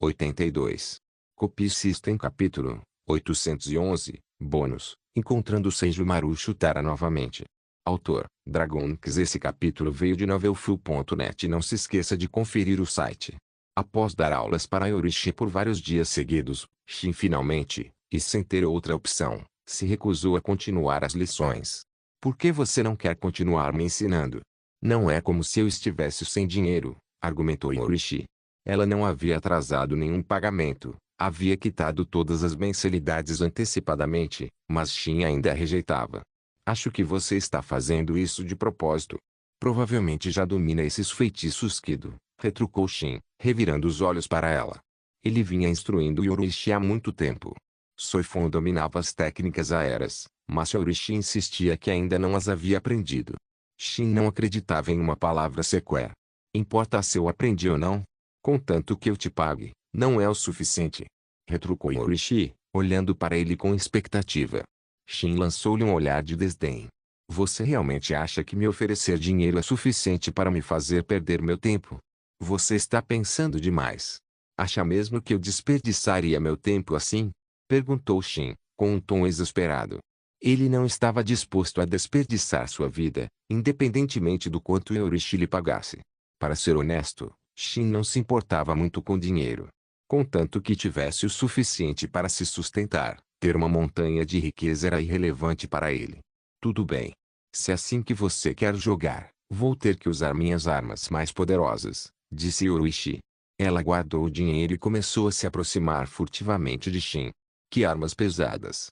82. Copie System capítulo 811, bônus, encontrando Seijumaru Shutara novamente. Autor, Dragonix. Esse capítulo veio de novelfu.net. Não se esqueça de conferir o site. Após dar aulas para Yorishi por vários dias seguidos, Shin finalmente, e sem ter outra opção, se recusou a continuar as lições. Por que você não quer continuar me ensinando? Não é como se eu estivesse sem dinheiro, argumentou Yorishi. Ela não havia atrasado nenhum pagamento, havia quitado todas as mensalidades antecipadamente, mas Shin ainda a rejeitava. Acho que você está fazendo isso de propósito. Provavelmente já domina esses feitiços Kido, retrucou Shin, revirando os olhos para ela. Ele vinha instruindo Yorishi há muito tempo. Soifon dominava as técnicas aéreas, mas Yorishi insistia que ainda não as havia aprendido. Shin não acreditava em uma palavra sequer. Importa se eu aprendi ou não? Contanto que eu te pague, não é o suficiente. Retrucou Yorishi, olhando para ele com expectativa. Shin lançou-lhe um olhar de desdém. Você realmente acha que me oferecer dinheiro é suficiente para me fazer perder meu tempo? Você está pensando demais. Acha mesmo que eu desperdiçaria meu tempo assim? Perguntou Shin, com um tom exasperado. Ele não estava disposto a desperdiçar sua vida, independentemente do quanto Yorishi lhe pagasse. Para ser honesto, Shin não se importava muito com dinheiro. Contanto que tivesse o suficiente para se sustentar, ter uma montanha de riqueza era irrelevante para ele. Tudo bem. Se é assim que você quer jogar, vou ter que usar minhas armas mais poderosas, disse Yorishi. Ela guardou o dinheiro e começou a se aproximar furtivamente de Shin. Que armas pesadas!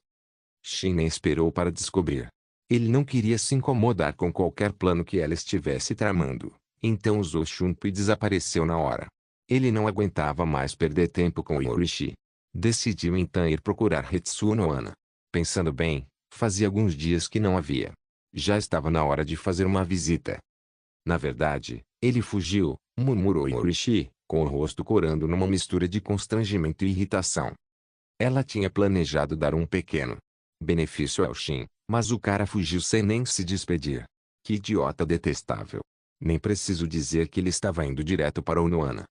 Shin nem esperou para descobrir. Ele não queria se incomodar com qualquer plano que ela estivesse tramando, então usou Shunpo e desapareceu na hora. Ele não aguentava mais perder tempo com Yorishi. Decidiu então ir procurar Hetsuo no Ana. Pensando bem, fazia alguns dias que não havia. Já estava na hora de fazer uma visita. Na verdade, ele fugiu, murmurou Yorishi, com o rosto corando numa mistura de constrangimento e irritação. Ela tinha planejado dar um pequeno benefício ao Shin, mas o cara fugiu sem nem se despedir. Que idiota detestável. Nem preciso dizer que ele estava indo direto para o Noana.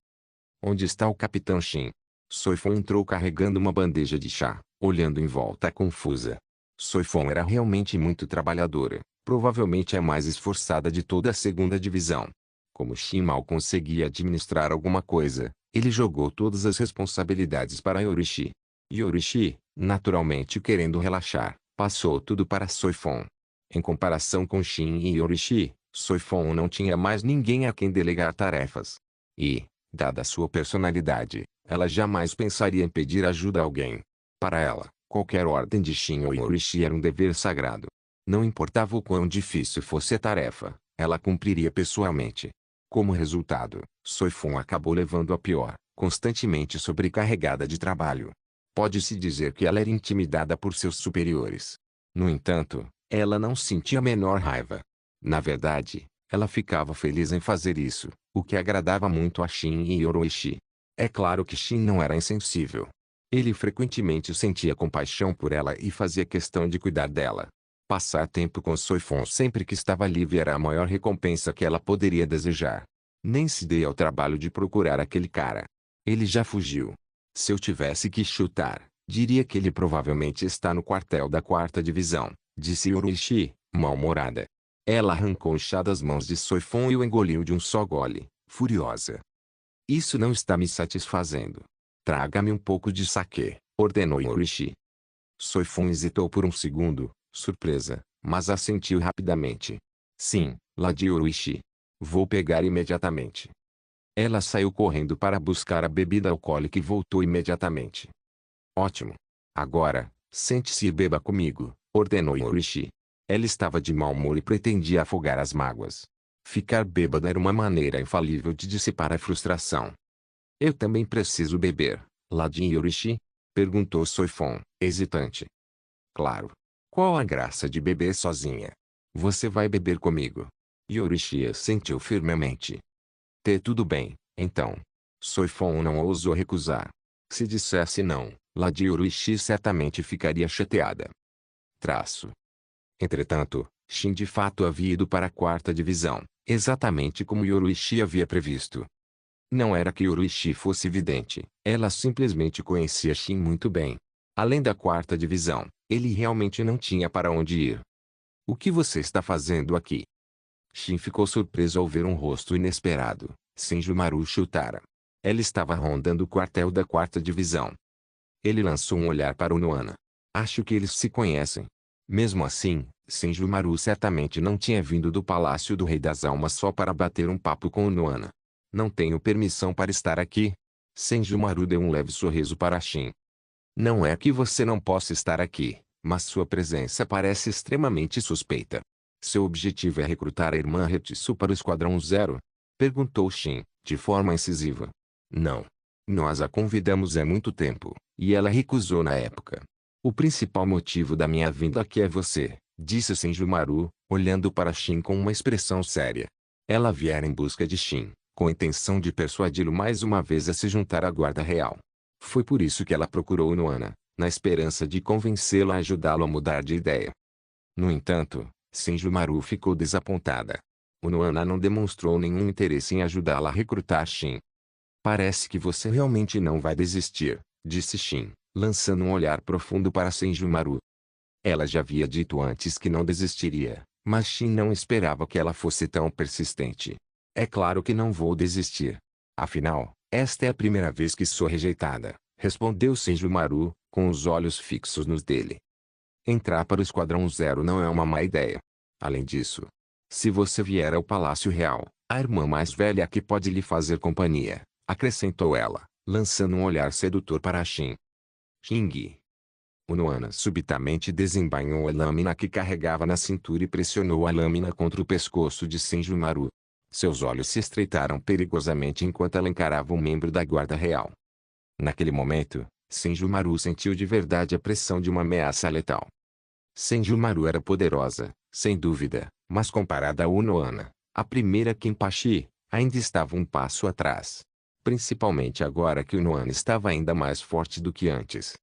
Onde está o Capitão Shin? Soifon entrou carregando uma bandeja de chá, olhando em volta confusa. Soifon era realmente muito trabalhadora, provavelmente a mais esforçada de toda a segunda divisão. Como Shin mal conseguia administrar alguma coisa, ele jogou todas as responsabilidades para Yorishi. Yorishi, naturalmente querendo relaxar, passou tudo para Soifon. Em comparação com Shin e Yorishi, Soifon não tinha mais ninguém a quem delegar tarefas. E, dada sua personalidade, ela jamais pensaria em pedir ajuda a alguém. Para ela, qualquer ordem de Shin ou Yorishi era um dever sagrado. Não importava o quão difícil fosse a tarefa, ela cumpriria pessoalmente. Como resultado, Soifon acabou levando a pior, constantemente sobrecarregada de trabalho. Pode-se dizer que ela era intimidada por seus superiores. No entanto, ela não sentia a menor raiva. Na verdade, ela ficava feliz em fazer isso, o que agradava muito a Shin e Yorishi. É claro que Shin não era insensível. Ele frequentemente sentia compaixão por ela e fazia questão de cuidar dela. Passar tempo com Soifon sempre que estava livre era a maior recompensa que ela poderia desejar. Nem se dê ao trabalho de procurar aquele cara. Ele já fugiu. Se eu tivesse que chutar, diria que ele provavelmente está no quartel da 4ª divisão, disse Yorishi, mal-humorada. Ela arrancou o chá das mãos de Soifon e o engoliu de um só gole, furiosa. Isso não está me satisfazendo. Traga-me um pouco de saquê, ordenou Yorishi. Soifon hesitou por um segundo, surpresa, mas assentiu rapidamente. Sim, Lady Yorishi. Vou pegar imediatamente. Ela saiu correndo para buscar a bebida alcoólica e voltou imediatamente. Ótimo. Agora, sente-se e beba comigo, ordenou Yorishi. Ela estava de mau humor e pretendia afogar as mágoas. Ficar bêbada era uma maneira infalível de dissipar a frustração. Eu também preciso beber, Lady Yorishi? Perguntou Soifon, hesitante. Claro. Qual a graça de beber sozinha? Você vai beber comigo. Yorishi assentiu firmemente. Tudo bem, então. Soifon não ousou recusar. Se dissesse não, Lady Yorishi certamente ficaria chateada. Entretanto, Shin de fato havia ido para a 4ª divisão, exatamente como Yorishi havia previsto. Não era que Yoruichi fosse vidente, ela simplesmente conhecia Shin muito bem. Além da quarta divisão, ele realmente não tinha para onde ir. O que você está fazendo aqui? Shin ficou surpreso ao ver um rosto inesperado, Senjumaru Shutara. Ela estava rondando o quartel da quarta divisão. Ele lançou um olhar para o Noana. Acho que eles se conhecem. Mesmo assim, Senjumaru certamente não tinha vindo do Palácio do Rei das Almas só para bater um papo com o Noana. Não tenho permissão para estar aqui. Senjumaru deu um leve sorriso para Shin. Não é que você não possa estar aqui, mas sua presença parece extremamente suspeita. Seu objetivo é recrutar a irmã Retsu para o Esquadrão Zero? Perguntou Shin, de forma incisiva. Não. Nós a convidamos há muito tempo, e ela recusou na época. O principal motivo da minha vinda aqui é você, disse Senjumaru, olhando para Shin com uma expressão séria. Ela viera em busca de Shin, com a intenção de persuadi-lo mais uma vez a se juntar à Guarda Real. Foi por isso que ela procurou Noana, na esperança de convencê-lo a ajudá-lo a mudar de ideia. No entanto, Senjumaru ficou desapontada. O Noana não demonstrou nenhum interesse em ajudá-la a recrutar Shin. Parece que você realmente não vai desistir, disse Shin, lançando um olhar profundo para Senjumaru. Ela já havia dito antes que não desistiria, mas Shin não esperava que ela fosse tão persistente. É claro que não vou desistir. Afinal, esta é a primeira vez que sou rejeitada, respondeu Senjumaru, com os olhos fixos nos dele. Entrar para o Esquadrão Zero não é uma má ideia. Além disso, se você vier ao Palácio Real, a irmã mais velha aqui pode lhe fazer companhia, acrescentou ela, lançando um olhar sedutor para Shin. Xing. O Noana subitamente desembainhou a lâmina que carregava na cintura e pressionou a lâmina contra o pescoço de Senjumaru. Seus olhos se estreitaram perigosamente enquanto ela encarava um membro da Guarda Real. Naquele momento, Senjumaru sentiu de verdade a pressão de uma ameaça letal. Senjumaru era poderosa, sem dúvida, mas comparada a Noana, a primeira Kinpachi, ainda estava um passo atrás. Principalmente agora que o Noana estava ainda mais forte do que antes.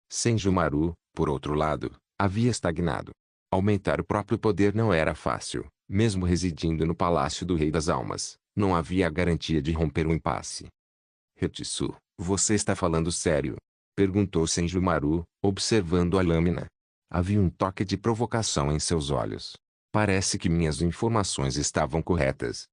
Senjumaru, por outro lado, havia estagnado. Aumentar o próprio poder não era fácil, mesmo residindo no Palácio do Rei das Almas, não havia a garantia de romper o impasse. Retsu, você está falando sério? Perguntou Senjumaru, observando a lâmina. Havia um toque de provocação em seus olhos. Parece que minhas informações estavam corretas.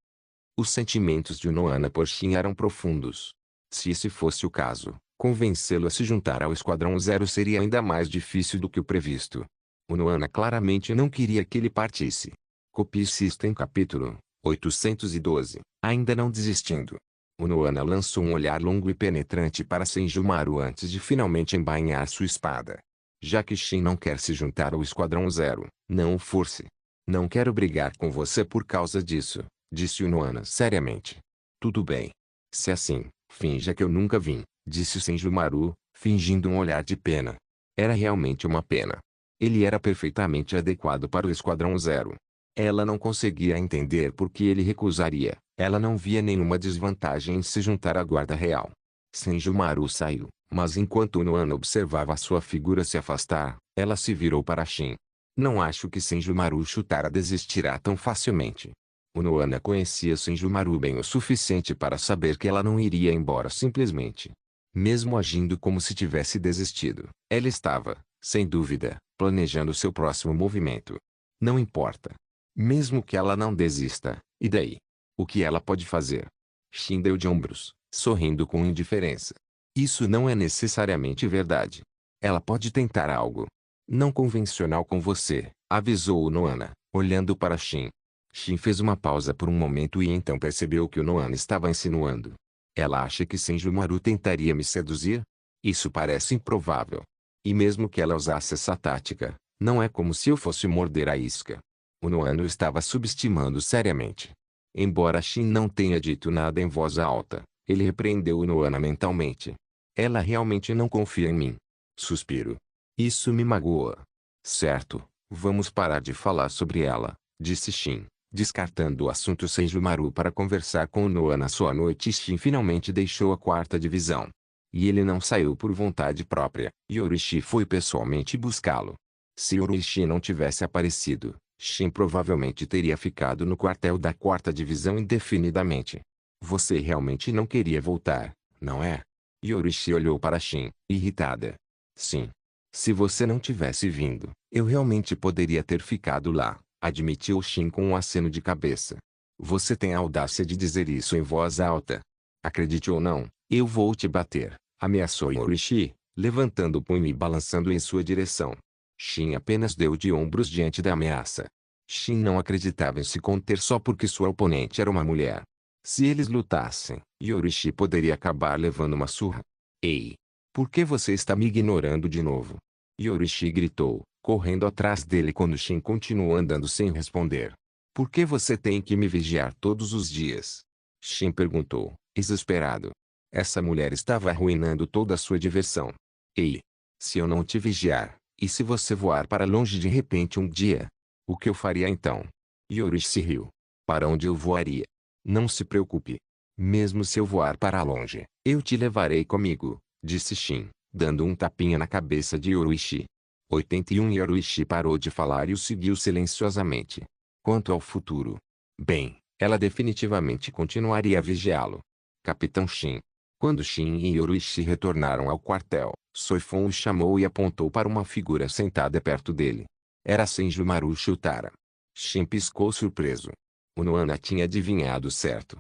Os sentimentos de Noana por Shin eram profundos. Se esse fosse o caso, convencê-lo a se juntar ao Esquadrão Zero seria ainda mais difícil do que o previsto. O Noana claramente não queria que ele partisse. Copie System capítulo 812, ainda não desistindo. O Noana lançou um olhar longo e penetrante para Senjumaru antes de finalmente embainhar sua espada. Já que Shin não quer se juntar ao Esquadrão Zero, não o force. Não quero brigar com você por causa disso, disse o Noana seriamente. Tudo bem. Se é assim, finja que eu nunca vim, disse Senjumaru, fingindo um olhar de pena. Era realmente uma pena. Ele era perfeitamente adequado para o Esquadrão Zero. Ela não conseguia entender por que ele recusaria. Ela não via nenhuma desvantagem em se juntar à Guarda Real. Senjumaru saiu, mas enquanto Noana observava sua figura se afastar, ela se virou para Shin. Não acho que Senjumaru Shutara desistirá tão facilmente. O Noana conhecia Senjumaru bem o suficiente para saber que ela não iria embora simplesmente. Mesmo agindo como se tivesse desistido, ela estava, sem dúvida, planejando seu próximo movimento. Não importa. Mesmo que ela não desista, e daí? O que ela pode fazer? Shin deu de ombros, sorrindo com indiferença. Isso não é necessariamente verdade. Ela pode tentar algo não convencional com você, avisou o Noana, olhando para Shin. Shin fez uma pausa por um momento e então percebeu que o Noana estava insinuando. Ela acha que Senjumaru tentaria me seduzir? Isso parece improvável. E mesmo que ela usasse essa tática, não é como se eu fosse morder a isca. O Noana estava subestimando seriamente. Embora Shin não tenha dito nada em voz alta, ele repreendeu o Noana mentalmente. Ela realmente não confia em mim. Suspiro. Isso me magoa. Certo, vamos parar de falar sobre ela, disse Shin, descartando o assunto Senjumaru para conversar com o Noana sua noite. Shin finalmente deixou a quarta divisão. E ele não saiu por vontade própria. Yoruichi foi pessoalmente buscá-lo. Se Yoruichi não tivesse aparecido, Shin provavelmente teria ficado no quartel da quarta divisão indefinidamente. Você realmente não queria voltar, não é? Yorishi olhou para Shin, irritada. Sim. Se você não tivesse vindo, eu realmente poderia ter ficado lá, admitiu Shin com um aceno de cabeça. Você tem a audácia de dizer isso em voz alta. Acredite ou não, eu vou te bater, ameaçou Yorishi, levantando o punho e balançando em sua direção. Shin apenas deu de ombros diante da ameaça. Shin não acreditava em se conter só porque sua oponente era uma mulher. Se eles lutassem, Yorishi poderia acabar levando uma surra. Ei! Por que você está me ignorando de novo? Yorishi gritou, correndo atrás dele quando Shin continuou andando sem responder. Por que você tem que me vigiar todos os dias? Shin perguntou, desesperado. Essa mulher estava arruinando toda a sua diversão. Ei! Se eu não te vigiar, e se você voar para longe de repente um dia? O que eu faria então? Yorishi riu. Para onde eu voaria? Não se preocupe. Mesmo se eu voar para longe, eu te levarei comigo, disse Shin, dando um tapinha na cabeça de Yorishi. 81 Yorishi parou de falar e o seguiu silenciosamente. Quanto ao futuro, bem, ela definitivamente continuaria a vigiá-lo. Capitão Shin. Quando Shin e Yorishi retornaram ao quartel, Soifon o chamou e apontou para uma figura sentada perto dele. Era Senjumaru Shutara. Shin piscou surpreso. O Noana tinha adivinhado certo.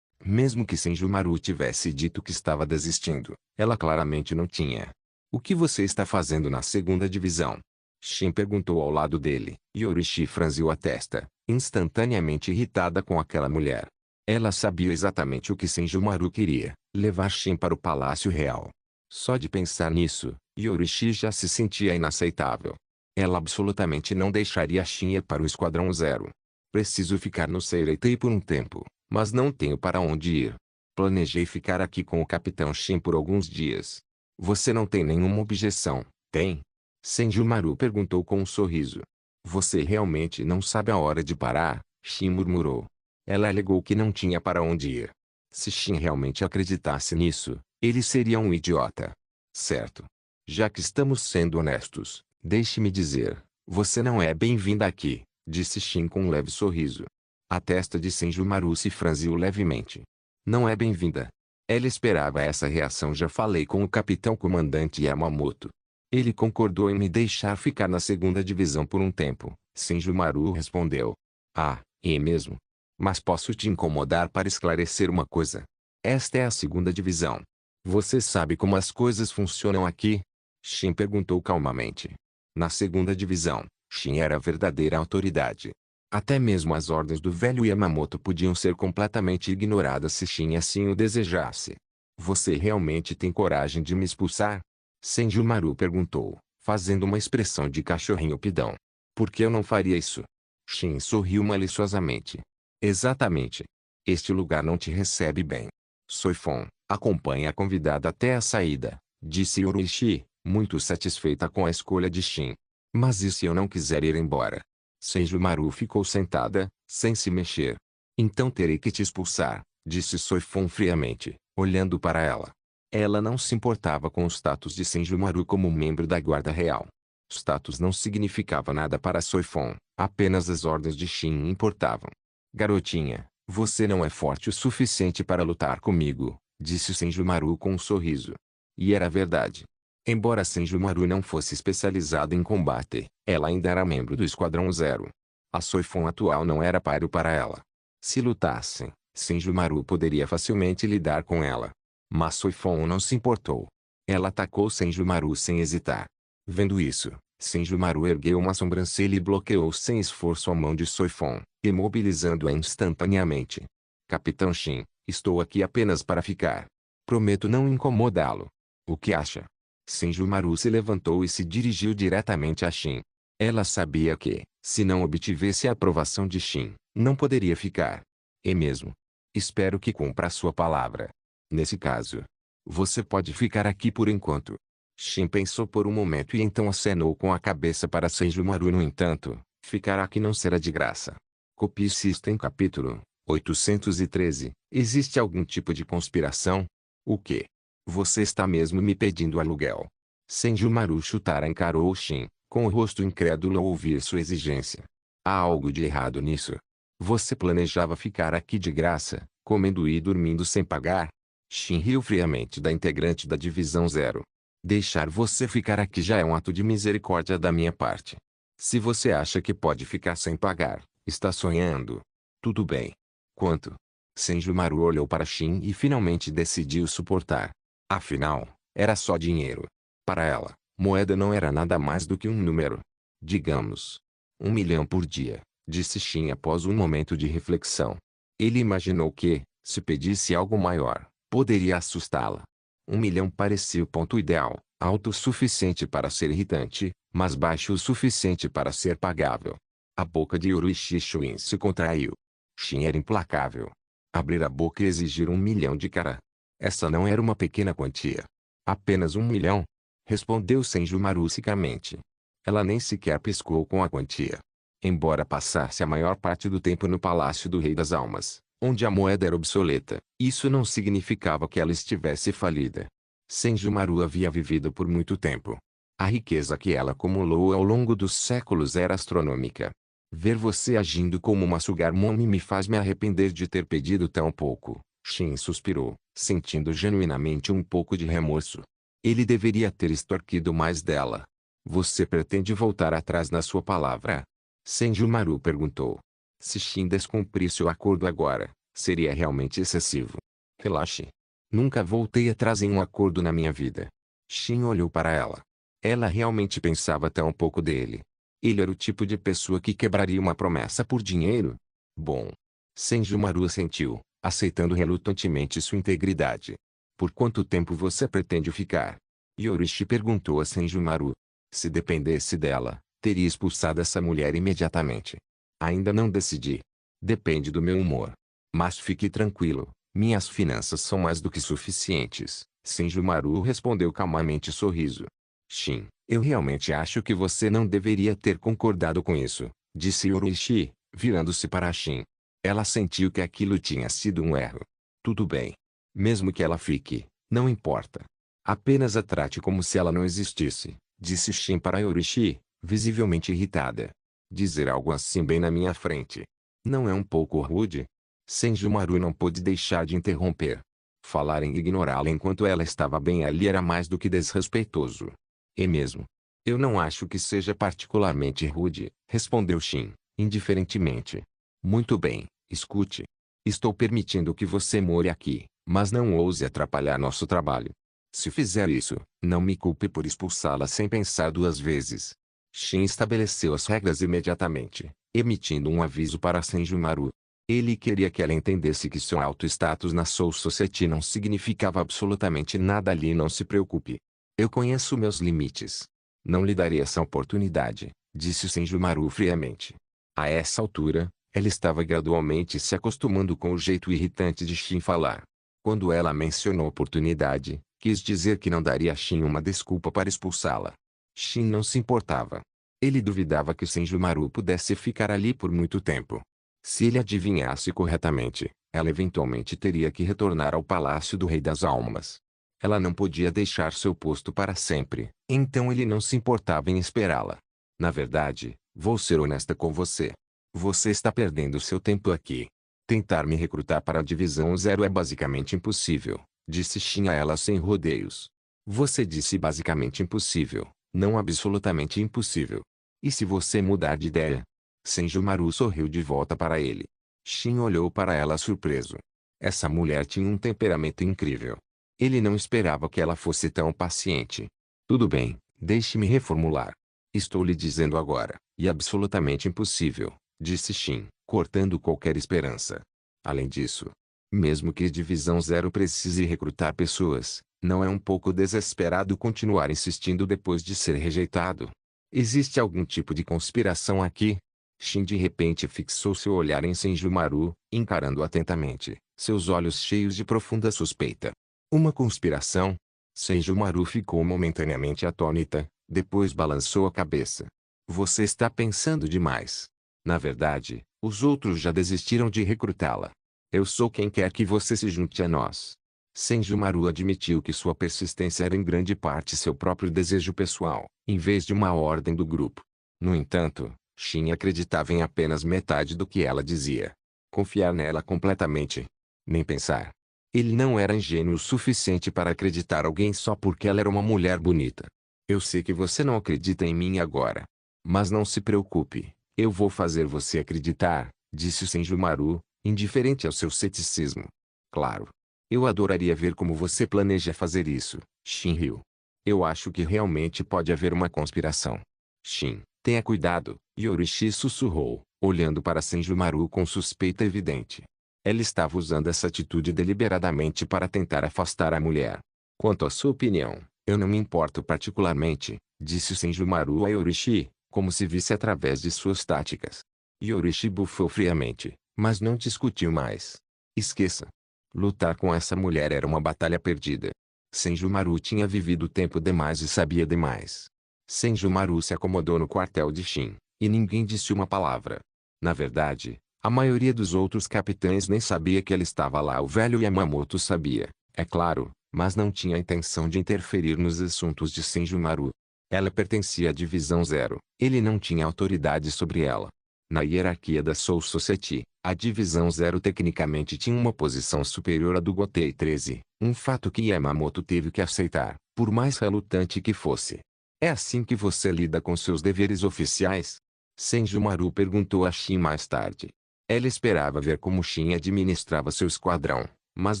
Mesmo que Senjumaru tivesse dito que estava desistindo, ela claramente não tinha. O que você está fazendo na segunda divisão? Shin perguntou ao lado dele. Yorishi franziu a testa, instantaneamente irritada com aquela mulher. Ela sabia exatamente o que Senjumaru queria, levar Shin para o Palácio Real. Só de pensar nisso, Yorishi já se sentia inaceitável. Ela absolutamente não deixaria Shin ir para o Esquadrão Zero. Preciso ficar no Seireitei por um tempo, mas não tenho para onde ir. Planejei ficar aqui com o Capitão Shin por alguns dias. Você não tem nenhuma objeção, tem? Senjumaru perguntou com um sorriso. Você realmente não sabe a hora de parar? Shin murmurou. Ela alegou que não tinha para onde ir. Se Shin realmente acreditasse nisso, ele seria um idiota. Certo. Já que estamos sendo honestos, deixe-me dizer, você não é bem-vinda aqui, disse Shin com um leve sorriso. A testa de Senjumaru se franziu levemente. Não é bem-vinda. Ela esperava essa reação. Já falei com o capitão comandante Yamamoto. Ele concordou em me deixar ficar na segunda divisão por um tempo, Senjumaru respondeu. Ah, é mesmo? Mas posso te incomodar para esclarecer uma coisa. Esta é a segunda divisão. Você sabe como as coisas funcionam aqui? Shin perguntou calmamente. Na segunda divisão, Shin era a verdadeira autoridade. Até mesmo as ordens do velho Yamamoto podiam ser completamente ignoradas se Shin assim o desejasse. Você realmente tem coragem de me expulsar? Senjumaru perguntou, fazendo uma expressão de cachorrinho pidão. Por que eu não faria isso? Shin sorriu maliciosamente. Exatamente. Este lugar não te recebe bem. Soifon, acompanhe a convidada até a saída, disse Yorishi, muito satisfeita com a escolha de Shin. Mas e se eu não quiser ir embora? Senjumaru ficou sentada, sem se mexer. Então terei que te expulsar, disse Soifon friamente, olhando para ela. Ela não se importava com o status de Senjumaru como membro da Guarda Real. Status não significava nada para Soifon, apenas as ordens de Shin importavam. Garotinha, você não é forte o suficiente para lutar comigo, disse Senjumaru com um sorriso. E era verdade. Embora Senjumaru não fosse especializada em combate, ela ainda era membro do Esquadrão Zero. A Soifon atual não era páreo para ela. Se lutassem, Senjumaru poderia facilmente lidar com ela. Mas Soifon não se importou. Ela atacou Senjumaru sem hesitar. Vendo isso, Senjumaru ergueu uma sobrancelha e bloqueou sem esforço a mão de Soifon, imobilizando-a instantaneamente. Capitão Shin, estou aqui apenas para ficar. Prometo não incomodá-lo. O que acha? Senjumaru se levantou e se dirigiu diretamente a Shin. Ela sabia que, se não obtivesse a aprovação de Shin, não poderia ficar. É mesmo. Espero que cumpra a sua palavra. Nesse caso, você pode ficar aqui por enquanto. Shin pensou por um momento e então acenou com a cabeça para Senjumaru. No entanto, ficar aqui não será de graça. Copie System capítulo 813. Existe algum tipo de conspiração? O quê? Você está mesmo me pedindo aluguel? Senjumaru Shutara encarou Shin, com o rosto incrédulo ao ouvir sua exigência. Há algo de errado nisso. Você planejava ficar aqui de graça, comendo e dormindo sem pagar? Shin riu friamente da integrante da Divisão Zero. Deixar você ficar aqui já é um ato de misericórdia da minha parte. Se você acha que pode ficar sem pagar, está sonhando. Tudo bem. Quanto? Senjumaru olhou para Shin e finalmente decidiu suportar. Afinal, era só dinheiro. Para ela, moeda não era nada mais do que um número. Digamos, 1 milhão por dia, disse Shin após um momento de reflexão. Ele imaginou que, se pedisse algo maior, poderia assustá-la. 1 milhão parecia o ponto ideal, alto o suficiente para ser irritante, mas baixo o suficiente para ser pagável. A boca de Yoruichi Shuin se contraiu. Shin era implacável. Abrir a boca e exigir 1 milhão de cara. Essa não era uma pequena quantia. Apenas 1 milhão? Respondeu Senjumaru secamente. Ela nem sequer piscou com a quantia. Embora passasse a maior parte do tempo no Palácio do Rei das Almas, onde a moeda era obsoleta, isso não significava que ela estivesse falida. Senjumaru havia vivido por muito tempo. A riqueza que ela acumulou ao longo dos séculos era astronômica. Ver você agindo como uma sugar mommy me faz me arrepender de ter pedido tão pouco. Shin suspirou, sentindo genuinamente um pouco de remorso. Ele deveria ter extorquido mais dela. Você pretende voltar atrás na sua palavra? Senjumaru perguntou. Se Shin descumprisse o acordo agora, seria realmente excessivo. Relaxe. Nunca voltei atrás em um acordo na minha vida. Shin olhou para ela. Ela realmente pensava tão pouco dele. Ele era o tipo de pessoa que quebraria uma promessa por dinheiro? Bom. Senjumaru assentiu, aceitando relutantemente sua integridade. Por quanto tempo você pretende ficar? Yoruichi perguntou a Senjumaru. Se dependesse dela, teria expulsado essa mulher imediatamente. Ainda não decidi. Depende do meu humor. Mas fique tranquilo, minhas finanças são mais do que suficientes. Senjumaru respondeu calmamente sorriso. Shin, eu realmente acho que você não deveria ter concordado com isso, disse Yoruichi, virando-se para Shin. Ela sentiu que aquilo tinha sido um erro. Tudo bem. Mesmo que ela fique, não importa. Apenas a trate como se ela não existisse, disse Shin para Yoruichi, visivelmente irritada. Dizer algo assim bem na minha frente. Não é um pouco rude? Senjumaru não pôde deixar de interromper. Falar em ignorá-la enquanto ela estava bem ali era mais do que desrespeitoso. É mesmo. Eu não acho que seja particularmente rude, respondeu Shin, indiferentemente. Muito bem, escute. Estou permitindo que você more aqui, mas não ouse atrapalhar nosso trabalho. Se fizer isso, não me culpe por expulsá-la sem pensar duas vezes. Shin estabeleceu as regras imediatamente, emitindo um aviso para Senjumaru. Ele queria que ela entendesse que seu alto status na Soul Society não significava absolutamente nada ali. Não se preocupe. Eu conheço meus limites. Não lhe darei essa oportunidade, disse Senjumaru friamente. A essa altura, ela estava gradualmente se acostumando com o jeito irritante de Shin falar. Quando ela mencionou oportunidade, quis dizer que não daria a Shin uma desculpa para expulsá-la. Shin não se importava. Ele duvidava que Senjumaru pudesse ficar ali por muito tempo. Se ele adivinhasse corretamente, ela eventualmente teria que retornar ao Palácio do Rei das Almas. Ela não podia deixar seu posto para sempre, então ele não se importava em esperá-la. Na verdade, vou ser honesta com você. Você está perdendo seu tempo aqui. Tentar me recrutar para a Divisão Zero é basicamente impossível, disse Shin a ela sem rodeios. Você disse basicamente impossível, não absolutamente impossível. E se você mudar de ideia? Senjumaru sorriu de volta para ele. Shin olhou para ela surpreso. Essa mulher tinha um temperamento incrível. Ele não esperava que ela fosse tão paciente. Tudo bem, deixe-me reformular. Estou lhe dizendo agora, e absolutamente impossível, disse Shin, cortando qualquer esperança. Além disso, mesmo que a Divisão Zero precise recrutar pessoas, não é um pouco desesperado continuar insistindo depois de ser rejeitado? Existe algum tipo de conspiração aqui? Shin de repente fixou seu olhar em Senjumaru, encarando atentamente, seus olhos cheios de profunda suspeita. Uma conspiração? Senjumaru ficou momentaneamente atônita, depois balançou a cabeça. Você está pensando demais. Na verdade, os outros já desistiram de recrutá-la. Eu sou quem quer que você se junte a nós. Senjumaru admitiu que sua persistência era em grande parte seu próprio desejo pessoal, em vez de uma ordem do grupo. No entanto, Shin acreditava em apenas metade do que ela dizia. Confiar nela completamente. Nem pensar. Ele não era ingênuo o suficiente para acreditar alguém só porque ela era uma mulher bonita. Eu sei que você não acredita em mim agora. Mas não se preocupe, eu vou fazer você acreditar, disse Senjumaru, indiferente ao seu ceticismo. Claro. Eu adoraria ver como você planeja fazer isso, Shin riu. Eu acho que realmente pode haver uma conspiração. Shin, tenha cuidado, Yorishi sussurrou, olhando para Senjumaru com suspeita evidente. Ela estava usando essa atitude deliberadamente para tentar afastar a mulher. Quanto à sua opinião, eu não me importo particularmente, disse Senjumaru a Yorishi, como se visse através de suas táticas. Yorishi bufou friamente, mas não discutiu mais. Esqueça. Lutar com essa mulher era uma batalha perdida. Senjumaru tinha vivido tempo demais e sabia demais. Senjumaru se acomodou no quartel de Shin, e ninguém disse uma palavra. Na verdade, a maioria dos outros capitães nem sabia que ele estava lá. O velho Yamamoto sabia, é claro, mas não tinha a intenção de interferir nos assuntos de Senjumaru. Ela pertencia à Divisão Zero, ele não tinha autoridade sobre ela. Na hierarquia da Soul Society, a Divisão Zero tecnicamente tinha uma posição superior à do Gotei 13, um fato que Yamamoto teve que aceitar, por mais relutante que fosse. É assim que você lida com seus deveres oficiais? Senjumaru perguntou a Shin mais tarde. Ela esperava ver como Shin administrava seu esquadrão, mas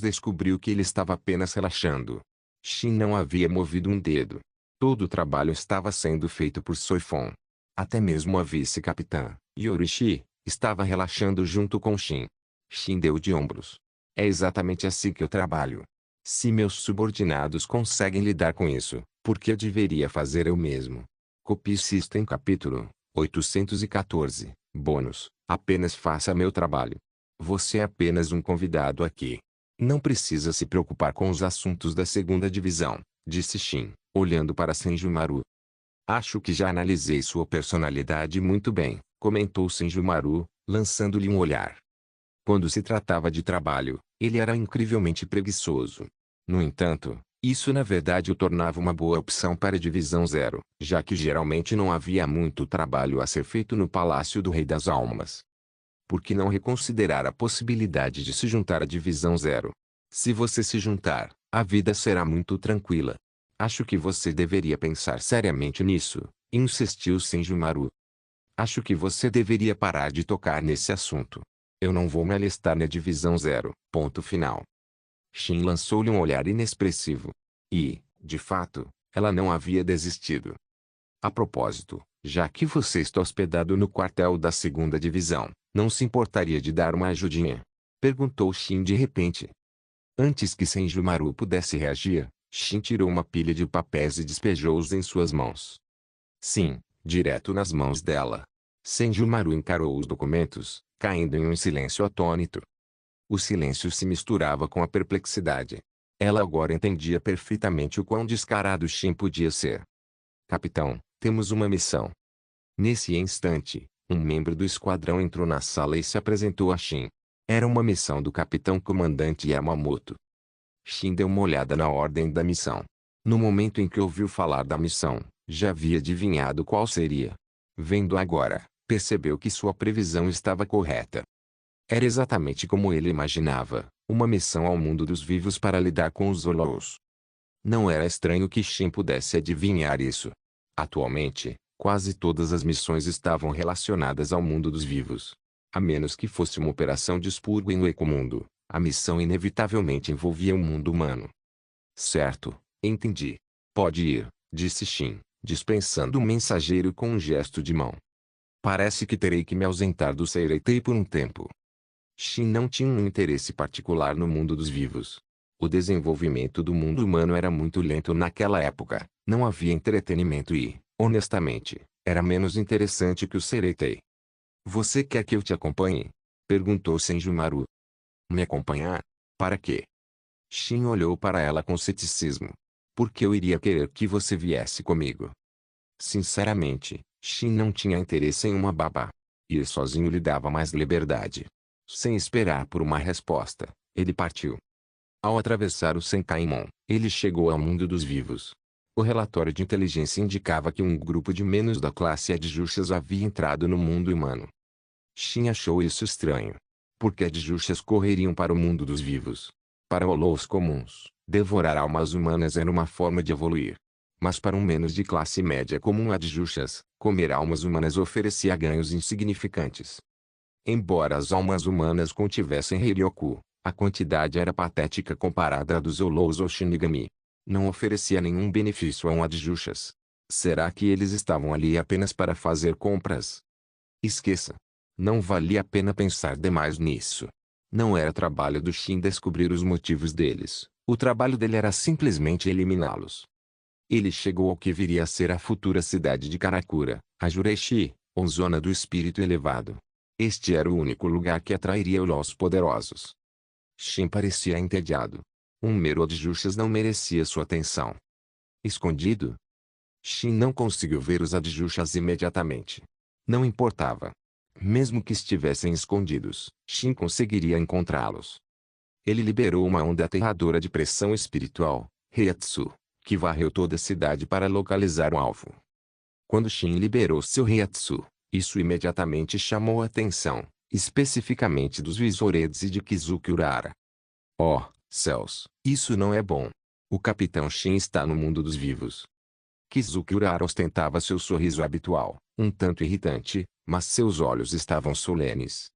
descobriu que ele estava apenas relaxando. Shin não havia movido um dedo. Todo o trabalho estava sendo feito por Soifon. Até mesmo a vice-capitã, Yorishi, estava relaxando junto com Shin. Shin deu de ombros. É exatamente assim que eu trabalho. Se meus subordinados conseguem lidar com isso, por que eu deveria fazer eu mesmo? Copie System capítulo 814, bônus, apenas faça meu trabalho. Você é apenas um convidado aqui. Não precisa se preocupar com os assuntos da segunda divisão, disse Shin, olhando para Senjumaru. Acho que já analisei sua personalidade muito bem, comentou Senjumaru, lançando-lhe um olhar. Quando se tratava de trabalho, ele era incrivelmente preguiçoso. No entanto, isso na verdade o tornava uma boa opção para a Divisão Zero, já que geralmente não havia muito trabalho a ser feito no Palácio do Rei das Almas. Por que não reconsiderar a possibilidade de se juntar à Divisão Zero? Se você se juntar, a vida será muito tranquila. Acho que você deveria pensar seriamente nisso, insistiu Senjumaru. Acho que você deveria parar de tocar nesse assunto. Eu não vou me alistar na Divisão Zero, ponto final. Shin lançou-lhe um olhar inexpressivo. E, de fato, ela não havia desistido. A propósito, já que você está hospedado no quartel da segunda divisão, não se importaria de dar uma ajudinha? Perguntou Shin de repente. Antes que Senjumaru pudesse reagir, Shin tirou uma pilha de papéis e despejou-os em suas mãos. Sim, direto nas mãos dela. Senjumaru encarou os documentos, caindo em um silêncio atônito. O silêncio se misturava com a perplexidade. Ela agora entendia perfeitamente o quão descarado Shin podia ser. Capitão, temos uma missão. Nesse instante, um membro do esquadrão entrou na sala e se apresentou a Shin. Era uma missão do capitão-comandante Yamamoto. Shin deu uma olhada na ordem da missão. No momento em que ouviu falar da missão, já havia adivinhado qual seria. Vendo agora, percebeu que sua previsão estava correta. Era exatamente como ele imaginava, uma missão ao mundo dos vivos para lidar com os Zulus. Não era estranho que Shin pudesse adivinhar isso. Atualmente, quase todas as missões estavam relacionadas ao mundo dos vivos. A menos que fosse uma operação de expurgo no Ecomundo, a missão inevitavelmente envolvia o mundo humano. Certo, entendi. Pode ir, disse Shin, dispensando o mensageiro com um gesto de mão. Parece que terei que me ausentar do Seireitei por um tempo. Shin não tinha um interesse particular no mundo dos vivos. O desenvolvimento do mundo humano era muito lento naquela época, não havia entretenimento e, honestamente, era menos interessante que o Seireitei. Você quer que eu te acompanhe? Perguntou Senjumaru. Me acompanhar? Para quê? Shin olhou para ela com ceticismo. Por que eu iria querer que você viesse comigo? Sinceramente, Shin não tinha interesse em uma babá. Ir sozinho lhe dava mais liberdade. Sem esperar por uma resposta, ele partiu. Ao atravessar o Senkaimon, ele chegou ao mundo dos vivos. O relatório de inteligência indicava que um grupo de menos da classe Adjushas havia entrado no mundo humano. Shin achou isso estranho. Porque Adjushas correriam para o mundo dos vivos. Para Holous comuns, devorar almas humanas era uma forma de evoluir. Mas para um menos de classe média como um Adjushas, comer almas humanas oferecia ganhos insignificantes. Embora as almas humanas contivessem Heiryoku, a quantidade era patética comparada à dos Holous ou Shinigami. Não oferecia nenhum benefício a um Adjushas. Será que eles estavam ali apenas para fazer compras? Esqueça. Não valia a pena pensar demais nisso. Não era trabalho do Shin descobrir os motivos deles. O trabalho dele era simplesmente eliminá-los. Ele chegou ao que viria a ser a futura cidade de Karakura, a Jureishi, ou Zona do Espírito Elevado. Este era o único lugar que atrairia os poderosos. Shin parecia entediado. Um mero Adjushas não merecia sua atenção. Escondido? Shin não conseguiu ver os Adjushas imediatamente. Não importava. Mesmo que estivessem escondidos, Shin conseguiria encontrá-los. Ele liberou uma onda aterradora de pressão espiritual, Reiatsu, que varreu toda a cidade para localizar o alvo. Quando Shin liberou seu Reiatsu, isso imediatamente chamou a atenção, especificamente dos Vizoreds e de Kizuki Urara. Oh, céus, isso não é bom. O Capitão Shin está no mundo dos vivos. Kizuki Urara ostentava seu sorriso habitual, um tanto irritante, mas seus olhos estavam solenes.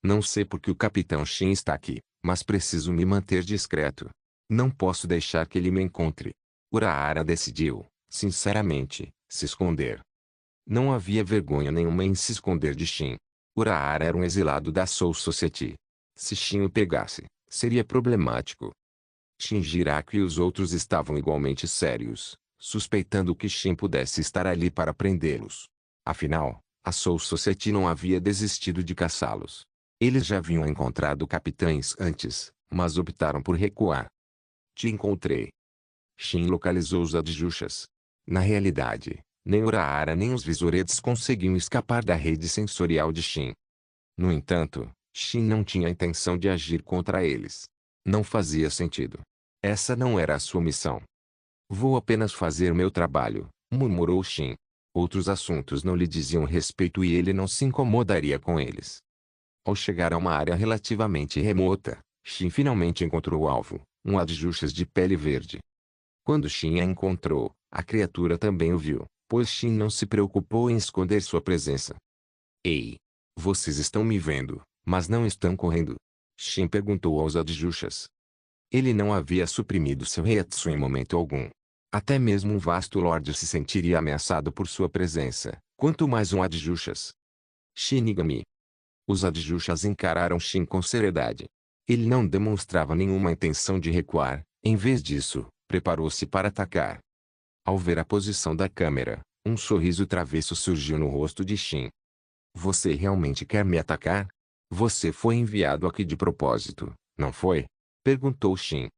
Não sei por que o Capitão Shin está aqui, mas preciso me manter discreto. Não posso deixar que ele me encontre. Urara decidiu, sinceramente, se esconder. Não havia vergonha nenhuma em se esconder de Shin. Urara era um exilado da Soul Society. Se Shin o pegasse, seria problemático. Shinjiraku e os outros estavam igualmente sérios, suspeitando que Shin pudesse estar ali para prendê-los. Afinal, a Soul Society não havia desistido de caçá-los. Eles já haviam encontrado capitães antes, mas optaram por recuar. Te encontrei. Shin localizou os Adjushas. Na realidade, nem Urahara nem os Vizoreds conseguiam escapar da rede sensorial de Shin. No entanto, Shin não tinha a intenção de agir contra eles. Não fazia sentido. Essa não era a sua missão. Vou apenas fazer meu trabalho, murmurou Shin. Outros assuntos não lhe diziam respeito e ele não se incomodaria com eles. Ao chegar a uma área relativamente remota, Shin finalmente encontrou o alvo, um Adjushas de pele verde. Quando Shin a encontrou, a criatura também o viu, pois Shin não se preocupou em esconder sua presença. Ei! Vocês estão me vendo, mas não estão correndo? Shin perguntou aos Adjushas. Ele não havia suprimido seu Reiatsu em momento algum. Até mesmo um vasto Lorde se sentiria ameaçado por sua presença, quanto mais um Adjushas. Shinigami. Os Adjushas encararam Shin com seriedade. Ele não demonstrava nenhuma intenção de recuar, em vez disso, preparou-se para atacar. Ao ver a posição da câmera, um sorriso travesso surgiu no rosto de Shin. Você realmente quer me atacar? Você foi enviado aqui de propósito, não foi? Perguntou Shin.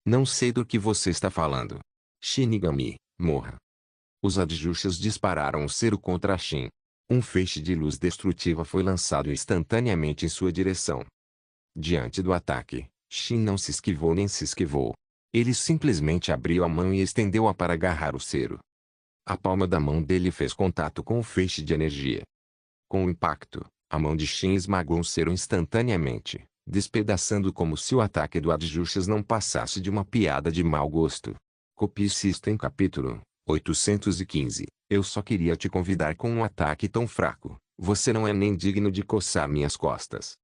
Não sei do que você está falando. Shinigami, morra. Os Adjushas dispararam um cero contra Shin. Um feixe de luz destrutiva foi lançado instantaneamente em sua direção. Diante do ataque, Shin não se esquivou nem se esquivou. Ele simplesmente abriu a mão e estendeu-a para agarrar o cero. A palma da mão dele fez contato com o feixe de energia. Com o impacto, a mão de Shin esmagou o cero instantaneamente, despedaçando como se o ataque do Adjushas não passasse de uma piada de mau gosto. Copie System capítulo 815. Eu só queria te convidar com um ataque tão fraco. Você não é nem digno de coçar minhas costas.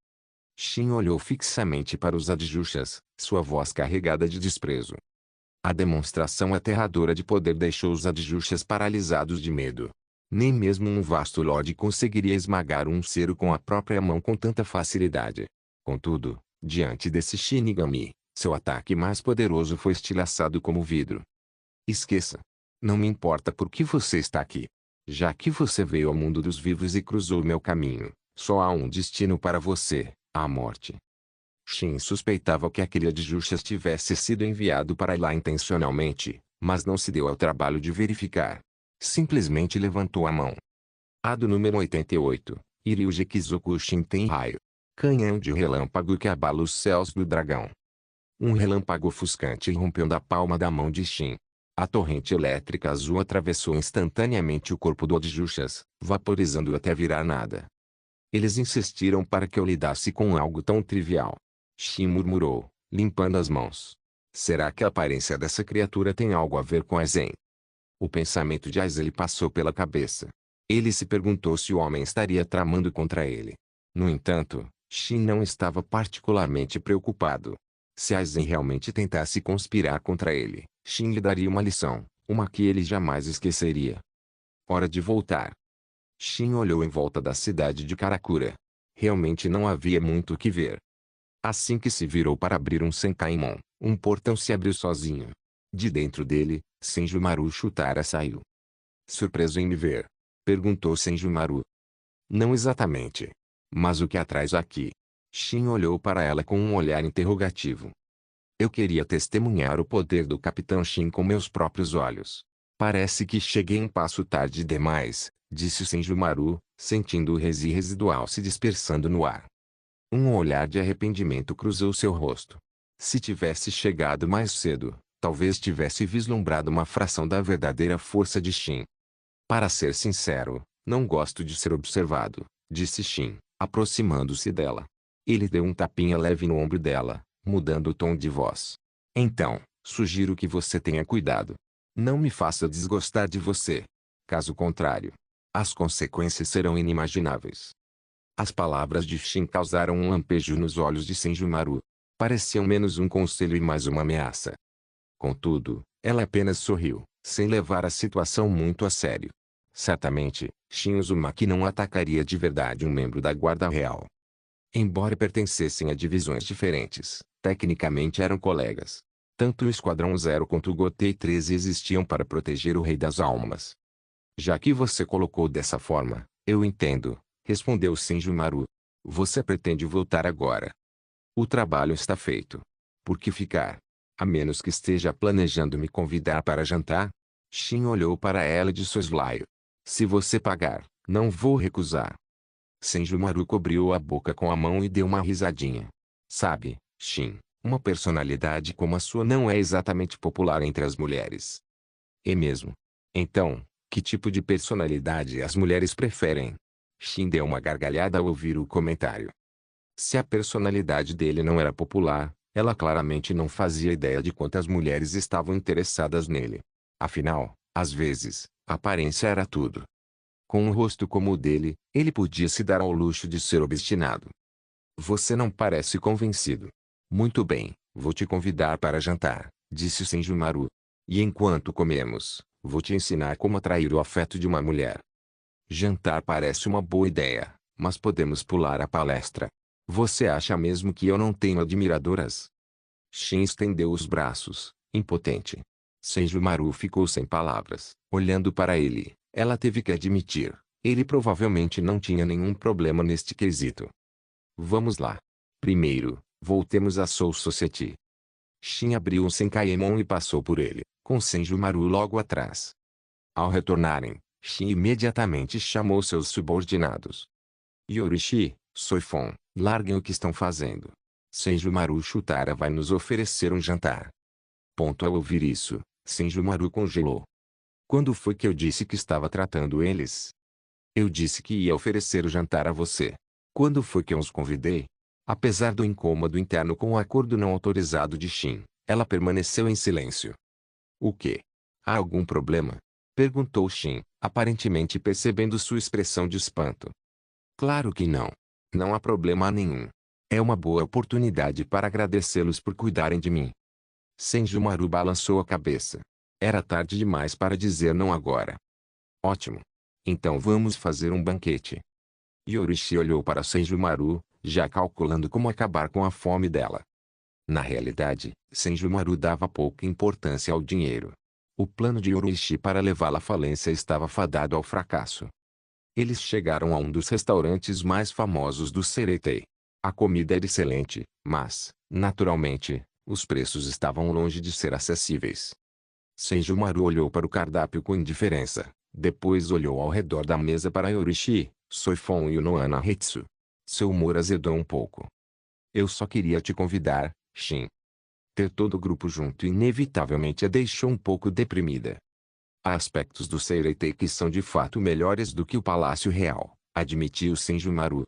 Shin olhou fixamente para os Adjushas, sua voz carregada de desprezo. A demonstração aterradora de poder deixou os Adjushas paralisados de medo. Nem mesmo um vasto Lorde conseguiria esmagar um cero com a própria mão com tanta facilidade. Contudo, diante desse Shinigami, seu ataque mais poderoso foi estilhaçado como vidro. Esqueça. Não me importa por que você está aqui. Já que você veio ao mundo dos vivos e cruzou meu caminho, só há um destino para você, a morte. Shin suspeitava que aquele Adjushas tivesse sido enviado para lá intencionalmente, mas não se deu ao trabalho de verificar. Simplesmente levantou a mão. Ado número 88, Ryuji Kizoku Shin tem raio. Canhão de relâmpago que abala os céus do dragão. Um relâmpago ofuscante rompeu da palma da mão de Shin. A torrente elétrica azul atravessou instantaneamente o corpo do Adjushas, vaporizando-o até virar nada. Eles insistiram para que eu lidasse com algo tão trivial. Shin murmurou, limpando as mãos. Será que a aparência dessa criatura tem algo a ver com Aizen? O pensamento de Aizen lhe passou pela cabeça. Ele se perguntou se o homem estaria tramando contra ele. No entanto, Shin não estava particularmente preocupado. Se Aizen realmente tentasse conspirar contra ele, Shin lhe daria uma lição, uma que ele jamais esqueceria. Hora de voltar. Shin olhou em volta da cidade de Karakura. Realmente não havia muito o que ver. Assim que se virou para abrir um Senkaimon, um portão se abriu sozinho. De dentro dele, Senjumaru Chutara saiu. Surpreso em me ver? Perguntou Senjumaru. Não exatamente. Mas o que a traz aqui? Shin olhou para ela com um olhar interrogativo. Eu queria testemunhar o poder do Capitão Shin com meus próprios olhos. Parece que cheguei um passo tarde demais, disse Senjumaru, sentindo o resi residual se dispersando no ar. Um olhar de arrependimento cruzou seu rosto. Se tivesse chegado mais cedo, talvez tivesse vislumbrado uma fração da verdadeira força de Shin. Para ser sincero, não gosto de ser observado, disse Shin, aproximando-se dela. Ele deu um tapinha leve no ombro dela, mudando o tom de voz. Então, sugiro que você tenha cuidado. Não me faça desgostar de você. Caso contrário, as consequências serão inimagináveis. As palavras de Shin causaram um lampejo nos olhos de Senjumaru. Pareciam menos um conselho e mais uma ameaça. Contudo, ela apenas sorriu, sem levar a situação muito a sério. Certamente, Shin Uzumaki não atacaria de verdade um membro da Guarda Real. Embora pertencessem a divisões diferentes, tecnicamente eram colegas. Tanto o Esquadrão Zero quanto o Gotei 13 existiam para proteger o Rei das Almas. Já que você colocou dessa forma, eu entendo, respondeu Senjumaru. Você pretende voltar agora. O trabalho está feito. Por que ficar? A menos que esteja planejando me convidar para jantar? Shin olhou para ela de soslaio. Se você pagar, não vou recusar. Senjumaru cobriu a boca com a mão e deu uma risadinha. Sabe, Shin, uma personalidade como a sua não é exatamente popular entre as mulheres. É mesmo? Então, que tipo de personalidade as mulheres preferem? Shin deu uma gargalhada ao ouvir o comentário. Se a personalidade dele não era popular, ela claramente não fazia ideia de quantas mulheres estavam interessadas nele. Afinal, às vezes, a aparência era tudo. Com um rosto como o dele, ele podia se dar ao luxo de ser obstinado. Você não parece convencido. Muito bem, vou te convidar para jantar, disse Senjumaru. E enquanto comemos, vou te ensinar como atrair o afeto de uma mulher. Jantar parece uma boa ideia, mas podemos pular a palestra. Você acha mesmo que eu não tenho admiradoras? Shin estendeu os braços, impotente. Senjumaru ficou sem palavras, olhando para ele. Ela teve que admitir, ele provavelmente não tinha nenhum problema neste quesito. Vamos lá. Primeiro, voltemos a Soul Society. Shin abriu um Senkaemon e passou por ele, com Senjumaru logo atrás. Ao retornarem, Shin imediatamente chamou seus subordinados. Yorishi, Soifon, larguem o que estão fazendo. Senjumaru Chutara vai nos oferecer um jantar. Ao ouvir isso, Senjumaru congelou. Quando foi que eu disse que estava tratando eles? Eu disse que ia oferecer o jantar a você. Quando foi que eu os convidei? Apesar do incômodo interno com o acordo não autorizado de Shin, ela permaneceu em silêncio. O quê? Há algum problema? Perguntou Shin, aparentemente percebendo sua expressão de espanto. Claro que não. Não há problema nenhum. É uma boa oportunidade para agradecê-los por cuidarem de mim. Senjumaru balançou a cabeça. Era tarde demais para dizer não agora. Ótimo. Então vamos fazer um banquete. Yorishi olhou para Senjumaru, já calculando como acabar com a fome dela. Na realidade, Senjumaru dava pouca importância ao dinheiro. O plano de Yorishi para levá-la à falência estava fadado ao fracasso. Eles chegaram a um dos restaurantes mais famosos do Seretei. A comida era excelente, mas, naturalmente, os preços estavam longe de ser acessíveis. Senjumaru olhou para o cardápio com indiferença, depois olhou ao redor da mesa para Yorishi, Soifon e Unohana Hitsu. Seu humor azedou um pouco. Eu só queria te convidar, Shin. Ter todo o grupo junto inevitavelmente a deixou um pouco deprimida. Há aspectos do Seireitei que são de fato melhores do que o Palácio Real, admitiu Senjumaru.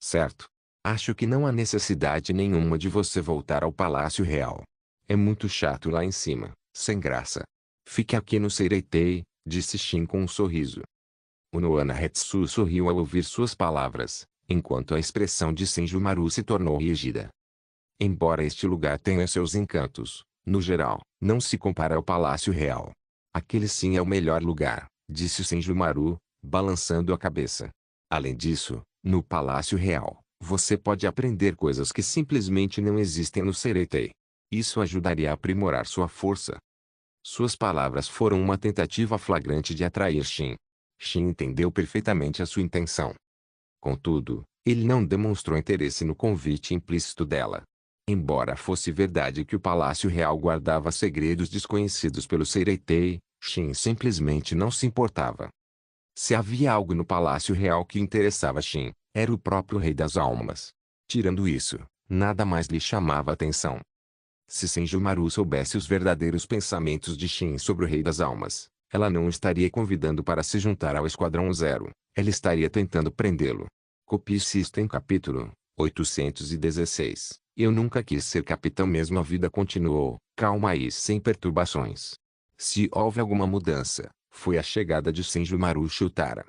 certo? Acho que não há necessidade nenhuma de você voltar ao Palácio Real. É muito chato lá em cima, sem graça. Fique aqui no Seireitei, disse Shin com um sorriso. O Noanahetsu sorriu ao ouvir suas palavras, enquanto a expressão de Senjumaru se tornou rígida. Embora este lugar tenha seus encantos, no geral, não se compara ao Palácio Real. Aquele sim é o melhor lugar, disse Senjumaru, balançando a cabeça. Além disso, no Palácio Real, você pode aprender coisas que simplesmente não existem no Seireitei. Isso ajudaria a aprimorar sua força. Suas palavras foram uma tentativa flagrante de atrair Shin. Shin entendeu perfeitamente a sua intenção. Contudo, ele não demonstrou interesse no convite implícito dela. Embora fosse verdade que o Palácio Real guardava segredos desconhecidos pelo Seireitei, Shin simplesmente não se importava. Se havia algo no Palácio Real que interessava Shin, era o próprio Rei das Almas. Tirando isso, nada mais lhe chamava atenção. Se Senjumaru soubesse os verdadeiros pensamentos de Shin sobre o Rei das Almas, ela não o estaria convidando para se juntar ao Esquadrão Zero, ela estaria tentando prendê-lo. Copy System Capítulo 816. Eu nunca quis ser capitão mesmo. A vida continuou, calma e sem perturbações. Se houve alguma mudança, foi a chegada de Senjumaru Shutara.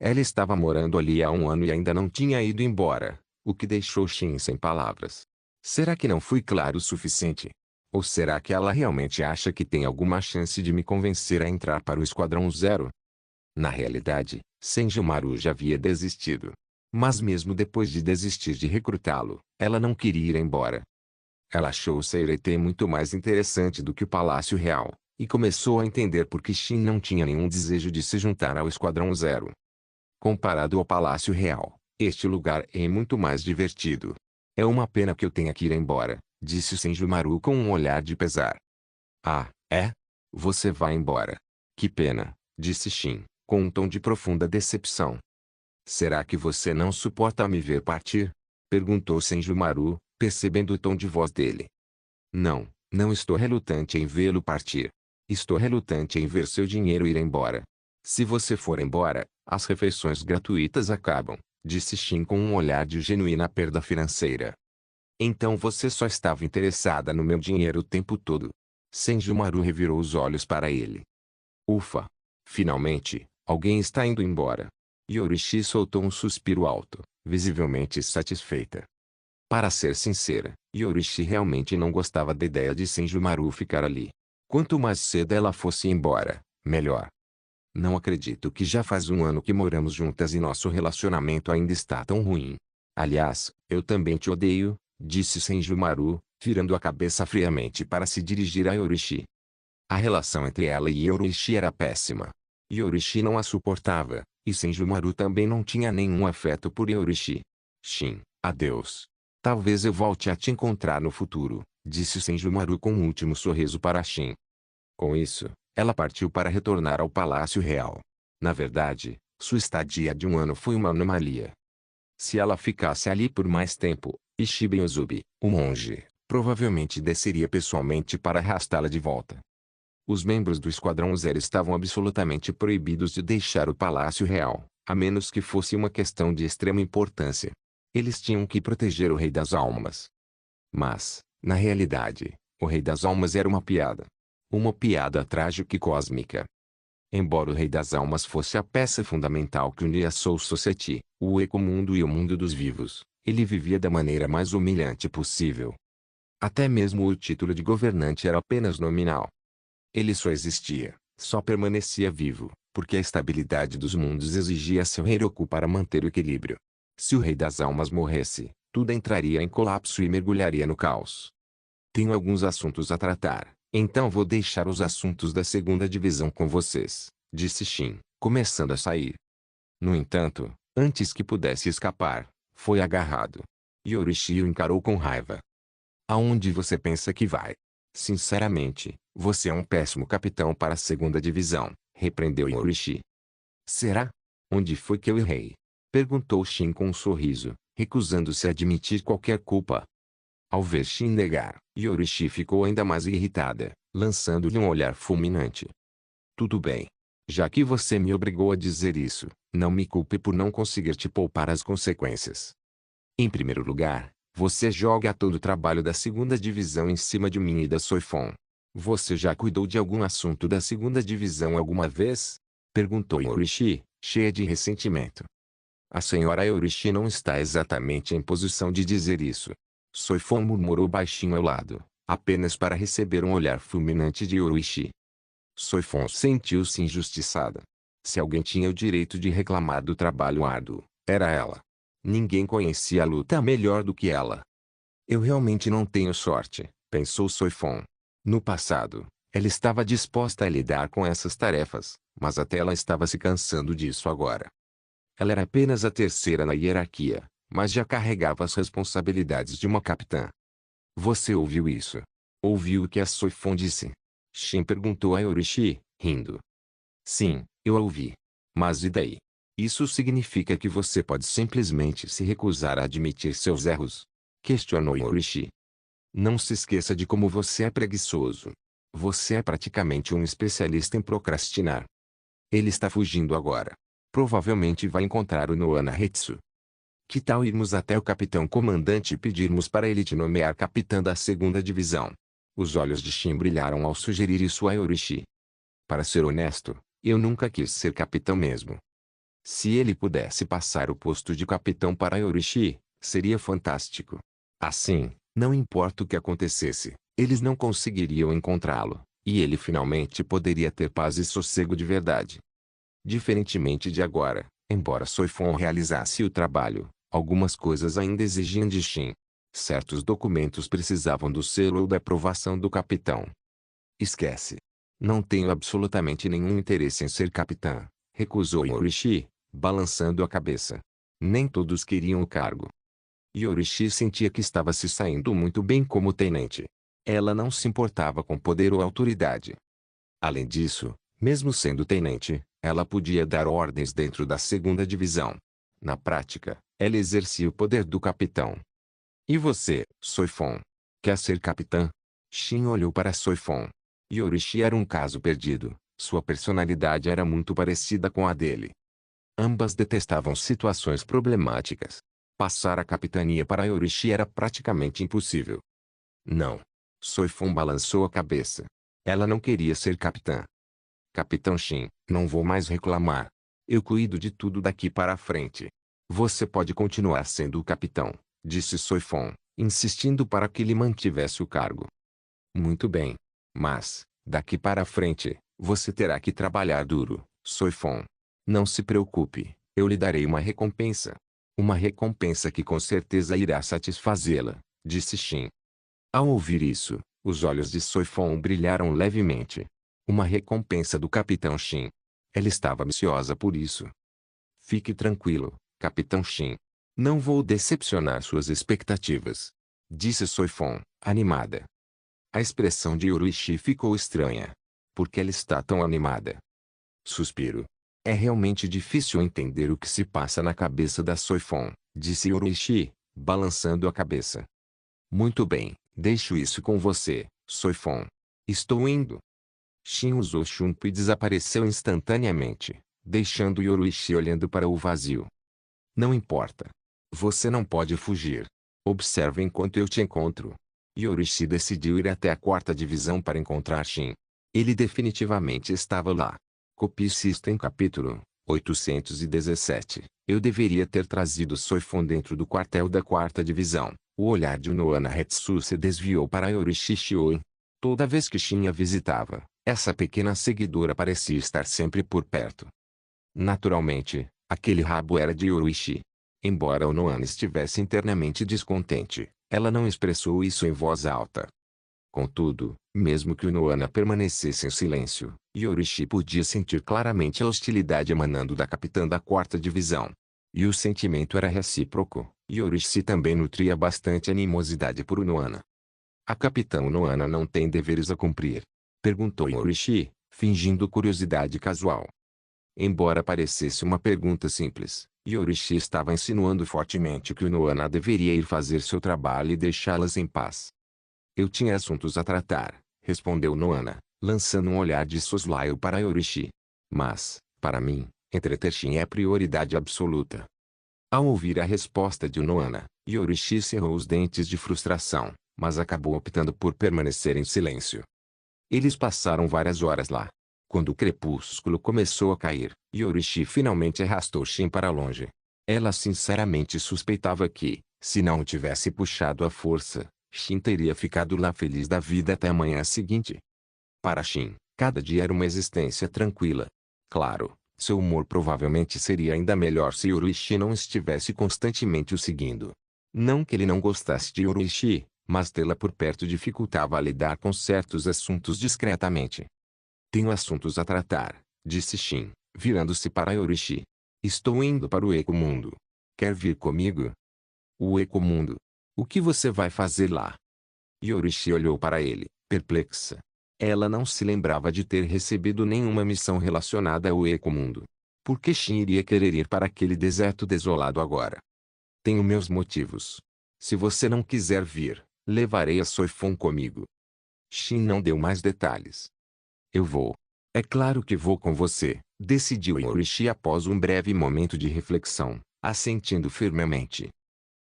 Ela estava morando ali há um ano e ainda não tinha ido embora, o que deixou Shin sem palavras. Será que não fui claro o suficiente? Ou será que ela realmente acha que tem alguma chance de me convencer a entrar para o Esquadrão Zero? Na realidade, Senjumaru já havia desistido. Mas mesmo depois de desistir de recrutá-lo, ela não queria ir embora. Ela achou o Seireitei muito mais interessante do que o Palácio Real, e começou a entender por que Shin não tinha nenhum desejo de se juntar ao Esquadrão Zero. Comparado ao Palácio Real, este lugar é muito mais divertido. É uma pena que eu tenha que ir embora, disse Senjumaru com um olhar de pesar. Ah, é? Você vai embora. Que pena, disse Shin, com um tom de profunda decepção. Será que você não suporta me ver partir? Perguntou Senjumaru, percebendo o tom de voz dele. Não, não estou relutante em vê-lo partir. Estou relutante em ver seu dinheiro ir embora. Se você for embora, as refeições gratuitas acabam, disse Shin com um olhar de genuína perda financeira. Então você só estava interessada no meu dinheiro o tempo todo. Senjumaru revirou os olhos para ele. Ufa! Finalmente, alguém está indo embora. Yorishi soltou um suspiro alto, visivelmente satisfeita. Para ser sincera, Yorishi realmente não gostava da ideia de Senjumaru ficar ali. Quanto mais cedo ela fosse embora, melhor. Não acredito que já faz um ano que moramos juntas e nosso relacionamento ainda está tão ruim. Aliás, eu também te odeio, disse Senjumaru, virando a cabeça friamente para se dirigir a Yorishi. A relação entre ela e Yorishi era péssima. Yorishi não a suportava, e Senjumaru também não tinha nenhum afeto por Yorishi. Shin, adeus. Talvez eu volte a te encontrar no futuro, disse Senjumaru com um último sorriso para Shin. Com isso, ela partiu para retornar ao Palácio Real. Na verdade, sua estadia de um ano foi uma anomalia. Se ela ficasse ali por mais tempo, Ishiben Uzubi, o monge, provavelmente desceria pessoalmente para arrastá-la de volta. Os membros do Esquadrão Zero estavam absolutamente proibidos de deixar o Palácio Real, a menos que fosse uma questão de extrema importância. Eles tinham que proteger o Rei das Almas. Mas, na realidade, o Rei das Almas era uma piada. Uma piada trágica e cósmica. Embora o Rei das Almas fosse a peça fundamental que unia Soul Society, o Ecomundo e o mundo dos vivos, ele vivia da maneira mais humilhante possível. Até mesmo o título de governante era apenas nominal. Ele só existia, só permanecia vivo, porque a estabilidade dos mundos exigia seu Heiroku para manter o equilíbrio. Se o Rei das Almas morresse, tudo entraria em colapso e mergulharia no caos. Tenho alguns assuntos a tratar, então vou deixar os assuntos da segunda divisão com vocês, disse Shin, começando a sair. No entanto, antes que pudesse escapar, foi agarrado. Yorishi o encarou com raiva. Aonde você pensa que vai? Sinceramente, você é um péssimo capitão para a segunda divisão, repreendeu Yorishi. Será? Onde foi que eu errei? Perguntou Shin com um sorriso, recusando-se a admitir qualquer culpa. Ao ver Shin negar, Yorishi ficou ainda mais irritada, lançando-lhe um olhar fulminante. Tudo bem. Já que você me obrigou a dizer isso, não me culpe por não conseguir te poupar as consequências. Em primeiro lugar, você joga todo o trabalho da segunda divisão em cima de mim e da Soifon. Você já cuidou de algum assunto da segunda divisão alguma vez? Perguntou Yorishi, cheia de ressentimento. A senhora Yorishi não está exatamente em posição de dizer isso. Soifon murmurou baixinho ao lado, apenas para receber um olhar fulminante de Yorishi. Soifon sentiu-se injustiçada. Se alguém tinha o direito de reclamar do trabalho árduo, era ela. Ninguém conhecia a luta melhor do que ela. Eu realmente não tenho sorte, pensou Soifon. No passado, ela estava disposta a lidar com essas tarefas, mas até ela estava se cansando disso agora. Ela era apenas a terceira na hierarquia, mas já carregava as responsabilidades de uma capitã. Você ouviu isso? Ouviu o que a Soifon disse? Shin perguntou a Yorishi, rindo. Sim, eu ouvi. Mas e daí? Isso significa que você pode simplesmente se recusar a admitir seus erros? Questionou Yorishi. Não se esqueça de como você é preguiçoso. Você é praticamente um especialista em procrastinar. Ele está fugindo agora. Provavelmente vai encontrar o Noana Hetsu. Que tal irmos até o capitão comandante e pedirmos para ele te nomear capitã da segunda divisão? Os olhos de Shin brilharam ao sugerir isso a Yorishi. Para ser honesto, eu nunca quis ser capitão mesmo. Se ele pudesse passar o posto de capitão para Yorishi, seria fantástico. Assim, não importa o que acontecesse, eles não conseguiriam encontrá-lo, e ele finalmente poderia ter paz e sossego de verdade. Diferentemente de agora, embora Soifon realizasse o trabalho, algumas coisas ainda exigiam de Shin. Certos documentos precisavam do selo ou da aprovação do capitão. Esquece. Não tenho absolutamente nenhum interesse em ser capitã, recusou Yorishi, balançando a cabeça. Nem todos queriam o cargo. Yorishi sentia que estava se saindo muito bem como tenente. Ela não se importava com poder ou autoridade. Além disso, mesmo sendo tenente, ela podia dar ordens dentro da segunda divisão. Na prática, ela exercia o poder do capitão. E você, Soifon? Quer ser capitã? Shin olhou para Soifon. Yorishi era um caso perdido. Sua personalidade era muito parecida com a dele. Ambas detestavam situações problemáticas. Passar a capitania para Yorishi era praticamente impossível. Não. Soifon balançou a cabeça. Ela não queria ser capitã. Capitão Shin, não vou mais reclamar. Eu cuido de tudo daqui para frente. Você pode continuar sendo o capitão, disse Soifon, insistindo para que lhe mantivesse o cargo. Muito bem. Mas, daqui para frente, você terá que trabalhar duro, Soifon. Não se preocupe, eu lhe darei uma recompensa. Uma recompensa que com certeza irá satisfazê-la, disse Shin. Ao ouvir isso, os olhos de Soifon brilharam levemente. Uma recompensa do Capitão Shin. Ela estava ansiosa por isso. Fique tranquilo, Capitão Shin. Não vou decepcionar suas expectativas, disse Soifon, animada. A expressão de Yorishi ficou estranha. Por que ela está tão animada? Suspiro. É realmente difícil entender o que se passa na cabeça da Soifon, disse Yorishi, balançando a cabeça. Muito bem, deixo isso com você, Soifon. Estou indo. Shin usou Shunpo e desapareceu instantaneamente, deixando Yorishi olhando para o vazio. Não importa. Você não pode fugir. Observe enquanto eu te encontro. Yorishi decidiu ir até a quarta divisão para encontrar Shin. Ele definitivamente estava lá. Copie System capítulo 817. Eu deveria ter trazido Soifon dentro do quartel da quarta divisão. O olhar de Noana Hetsu se desviou para Yorishi Shioi. Toda vez que Shin a visitava, essa pequena seguidora parecia estar sempre por perto. Naturalmente, aquele rabo era de Yorishi. Embora o Noana estivesse internamente descontente, ela não expressou isso em voz alta. Contudo, mesmo que o Noana permanecesse em silêncio, Yorishi podia sentir claramente a hostilidade emanando da capitã da quarta divisão. E o sentimento era recíproco. Yorishi também nutria bastante animosidade por Noana. A capitã Noana não tem deveres a cumprir? Perguntou Yorishi, fingindo curiosidade casual. Embora parecesse uma pergunta simples, Yorishi estava insinuando fortemente que o Noana deveria ir fazer seu trabalho e deixá-las em paz. Eu tinha assuntos a tratar, respondeu Noana, lançando um olhar de soslaio para Yorishi. Mas, para mim, entreter Shin é prioridade absoluta. Ao ouvir a resposta de Noana, Yorishi cerrou os dentes de frustração, mas acabou optando por permanecer em silêncio. Eles passaram várias horas lá. Quando o crepúsculo começou a cair, Yorishi finalmente arrastou Shin para longe. Ela sinceramente suspeitava que, se não o tivesse puxado à força, Shin teria ficado lá feliz da vida até a manhã seguinte. Para Shin, cada dia era uma existência tranquila. Claro, seu humor provavelmente seria ainda melhor se Yorishi não estivesse constantemente o seguindo. Não que ele não gostasse de Yorishi, mas tê-la por perto dificultava lidar com certos assuntos discretamente. Tenho assuntos a tratar, disse Shin, virando-se para Yorishi. Estou indo para o Ecomundo. Quer vir comigo? O Ecomundo? O que você vai fazer lá? Yorishi olhou para ele, perplexa. Ela não se lembrava de ter recebido nenhuma missão relacionada ao Ecomundo. Por que Shin iria querer ir para aquele deserto desolado agora? Tenho meus motivos. Se você não quiser vir, levarei a Soifon comigo. Shin não deu mais detalhes. Eu vou. É claro que vou com você, decidiu Yorishi após um breve momento de reflexão, assentindo firmemente.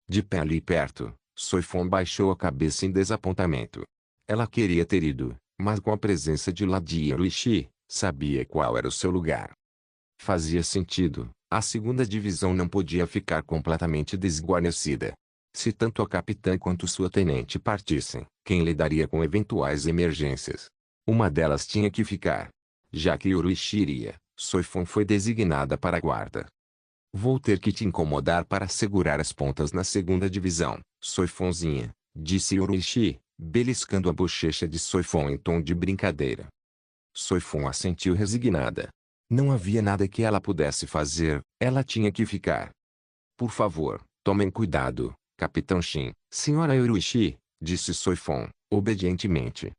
De pé ali perto, Soifon baixou a cabeça em desapontamento. Ela queria ter ido, mas com a presença de Lady Yorishi, sabia qual era o seu lugar. Fazia sentido, a segunda divisão não podia ficar completamente desguarnecida. Se tanto a capitã quanto sua tenente partissem, quem lidaria com eventuais emergências? Uma delas tinha que ficar. Já que Yorishi iria, Soifon foi designada para a guarda. Vou ter que te incomodar para segurar as pontas na segunda divisão, Soifonzinha, disse Yorishi, beliscando a bochecha de Soifon em tom de brincadeira. Soifon assentiu resignada. Não havia nada que ela pudesse fazer, ela tinha que ficar. Por favor, tomem cuidado, Capitão Shin, Senhora Yorishi, disse Soifon, obedientemente.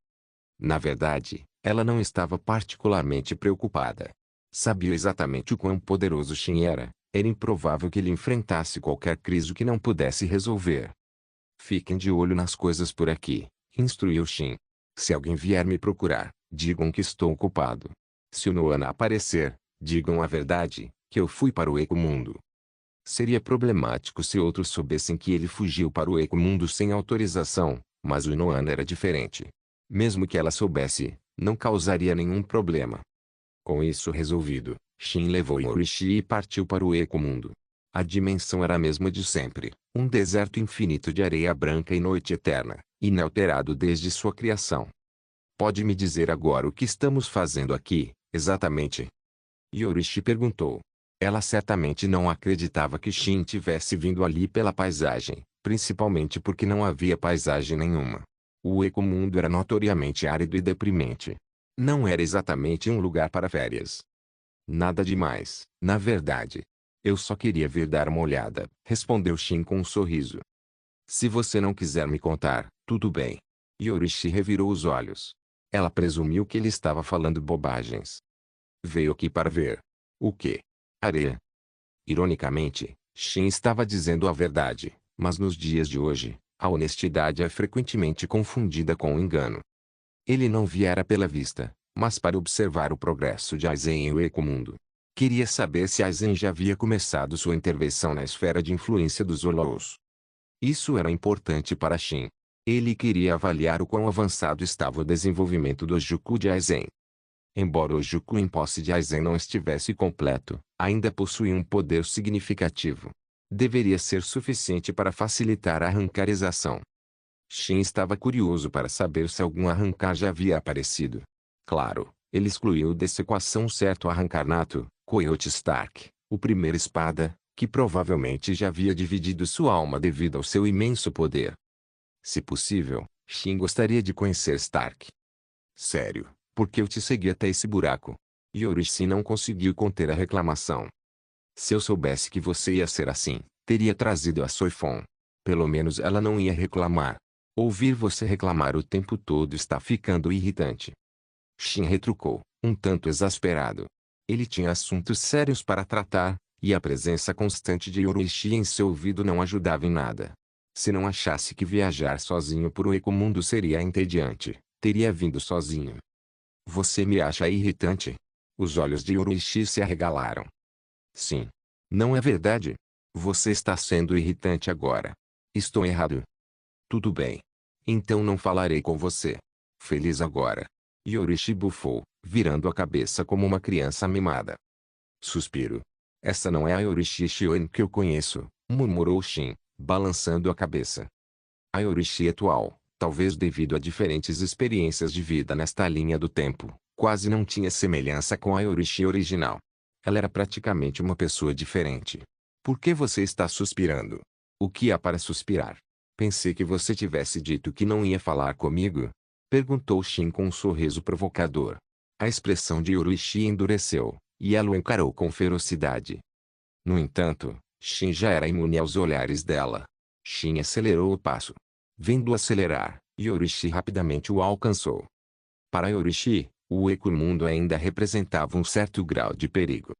Na verdade, ela não estava particularmente preocupada. Sabia exatamente o quão poderoso Shin era improvável que ele enfrentasse qualquer crise que não pudesse resolver. Fiquem de olho nas coisas por aqui, instruiu Shin. Se alguém vier me procurar, digam que estou ocupado. Se o Noana aparecer, digam a verdade, que eu fui para o Ecomundo. Seria problemático se outros soubessem que ele fugiu para o Ecomundo sem autorização, mas o Noana era diferente. Mesmo que ela soubesse, não causaria nenhum problema. Com isso resolvido, Shin levou Yorishi e partiu para o Ecomundo. A dimensão era a mesma de sempre, um deserto infinito de areia branca e noite eterna, inalterado desde sua criação. Pode me dizer agora o que estamos fazendo aqui, exatamente? Yorishi perguntou. Ela certamente não acreditava que Shin tivesse vindo ali pela paisagem, principalmente porque não havia paisagem nenhuma. O Ecomundo era notoriamente árido e deprimente. Não era exatamente um lugar para férias. Nada demais, na verdade. Eu só queria vir dar uma olhada, respondeu Shin com um sorriso. Se você não quiser me contar, tudo bem. Yorishi revirou os olhos. Ela presumiu que ele estava falando bobagens. Veio aqui para ver. O quê? Areia. Ironicamente, Shin estava dizendo a verdade, mas nos dias de hoje, a honestidade é frequentemente confundida com o engano. Ele não viera pela vista, mas para observar o progresso de Aizen em o Ecomundo. Queria saber se Aizen já havia começado sua intervenção na esfera de influência dos Hollows. Isso era importante para Shin. Ele queria avaliar o quão avançado estava o desenvolvimento do Juku de Aizen. Embora o Juku em posse de Aizen não estivesse completo, ainda possuía um poder significativo. Deveria ser suficiente para facilitar a arrancarização. Shin estava curioso para saber se algum arrancar já havia aparecido. Claro, ele excluiu dessa equação certo arrancar nato, Coyote Stark, o primeiro espada, que provavelmente já havia dividido sua alma devido ao seu imenso poder. Se possível, Shin gostaria de conhecer Stark. Sério, por que eu te segui até esse buraco? Yorishi não conseguiu conter a reclamação. Se eu soubesse que você ia ser assim, teria trazido a Soifon. Pelo menos ela não ia reclamar. Ouvir você reclamar o tempo todo está ficando irritante. Shin retrucou, um tanto exasperado. Ele tinha assuntos sérios para tratar, e a presença constante de Yorishi em seu ouvido não ajudava em nada. Se não achasse que viajar sozinho por um Ecomundo seria entediante, teria vindo sozinho. Você me acha irritante? Os olhos de Yorishi se arregalaram. Sim. Não é verdade? Você está sendo irritante agora. Estou errado? Tudo bem. Então não falarei com você. Feliz agora. Yorishi bufou, virando a cabeça como uma criança mimada. Suspiro. Essa não é a Yorishi Shion que eu conheço, murmurou Shin, balançando a cabeça. A Yorishi atual, talvez devido a diferentes experiências de vida nesta linha do tempo, quase não tinha semelhança com a Yorishi original. Ela era praticamente uma pessoa diferente. Por que você está suspirando? O que há para suspirar? Pensei que você tivesse dito que não ia falar comigo. Perguntou Shin com um sorriso provocador. A expressão de Yorishi endureceu, e ela o encarou com ferocidade. No entanto, Shin já era imune aos olhares dela. Shin acelerou o passo. Vendo-o acelerar, Yorishi rapidamente o alcançou. Para Yorishi, o Ecomundo ainda representava um certo grau de perigo.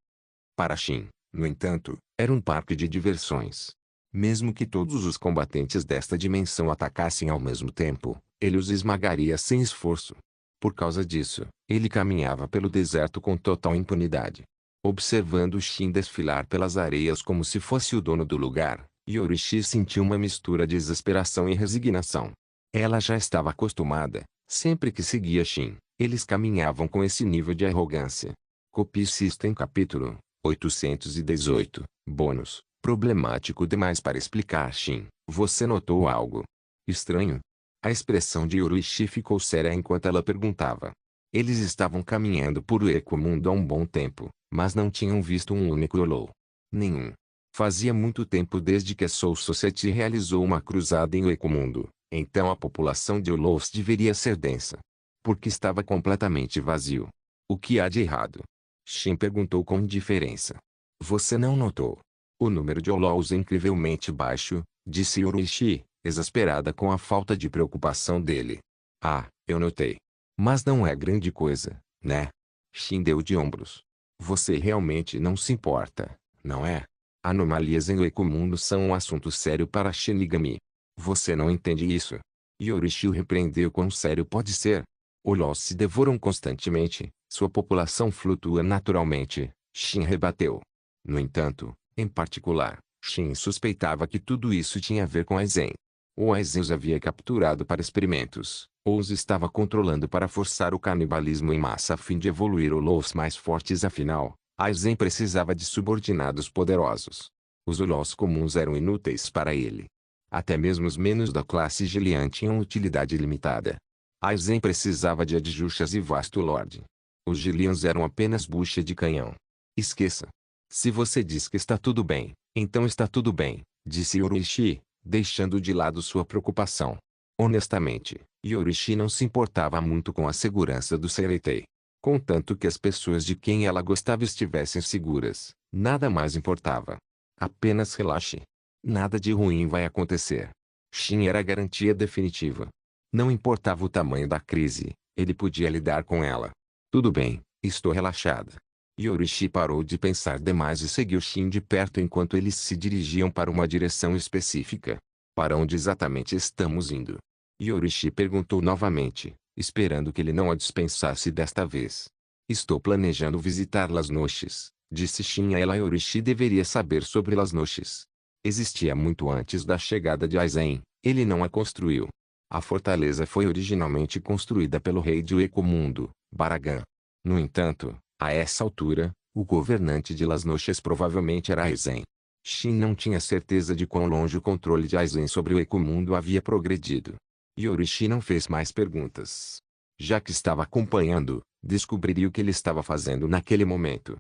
Para Shin, no entanto, era um parque de diversões. Mesmo que todos os combatentes desta dimensão atacassem ao mesmo tempo, ele os esmagaria sem esforço. Por causa disso, ele caminhava pelo deserto com total impunidade. Observando Shin desfilar pelas areias como se fosse o dono do lugar, Yorishi sentiu uma mistura de desesperação e resignação. Ela já estava acostumada, sempre que seguia Shin, eles caminhavam com esse nível de arrogância. Copy System capítulo 818, bônus, problemático demais para explicar Shin, você notou algo estranho? A expressão de Yorishi ficou séria enquanto ela perguntava. Eles estavam caminhando por o Ecomundo há um bom tempo, mas não tinham visto um único Yolou. Nenhum. Fazia muito tempo desde que a Soul Society realizou uma cruzada em o Ecomundo, então a população de Yolous deveria ser densa. Porque estava completamente vazio. O que há de errado? Shin perguntou com indiferença. Você não notou? O número de Yolous é incrivelmente baixo, disse Yorishi, exasperada com a falta de preocupação dele. Ah, eu notei. Mas não é grande coisa, né? Shin deu de ombros. Você realmente não se importa, não é? Anomalias em o Ecomundo são um assunto sério para Shinigami. Você não entende isso. Yorishi o repreendeu quão sério pode ser. Olhos se devoram constantemente, sua população flutua naturalmente, Shin rebateu. No entanto, em particular, Shin suspeitava que tudo isso tinha a ver com Aizen. Ou Aizen os havia capturado para experimentos, ou os estava controlando para forçar o canibalismo em massa a fim de evoluir Olous mais fortes. Afinal, Aizen precisava de subordinados poderosos. Os Olous comuns eram inúteis para ele. Até mesmo os menos da classe Gillian tinham utilidade limitada. Aizen precisava de adjuxas e vasto lord. Os Gillians eram apenas bucha de canhão. Esqueça. Se você diz que está tudo bem, então está tudo bem, disse Yorishi, deixando de lado sua preocupação. Honestamente, Yorishi não se importava muito com a segurança do Seireitei. Contanto que as pessoas de quem ela gostava estivessem seguras, nada mais importava. Apenas relaxe. Nada de ruim vai acontecer. Shin era a garantia definitiva. Não importava o tamanho da crise, ele podia lidar com ela. Tudo bem, estou relaxada. Yorishi parou de pensar demais e seguiu Shin de perto enquanto eles se dirigiam para uma direção específica. Para onde exatamente estamos indo? Yorishi perguntou novamente, esperando que ele não a dispensasse desta vez. Estou planejando visitar Las Noches, disse Shin a ela. Yorishi deveria saber sobre Las Noches. Existia muito antes da chegada de Aizen, ele não a construiu. A fortaleza foi originalmente construída pelo rei de Ecomundo, Baragan. No entanto, a essa altura, o governante de Las Noches provavelmente era Aizen. Shin não tinha certeza de quão longe o controle de Aizen sobre o Ecomundo havia progredido. Yorishi não fez mais perguntas. Já que estava acompanhando, descobriria o que ele estava fazendo naquele momento.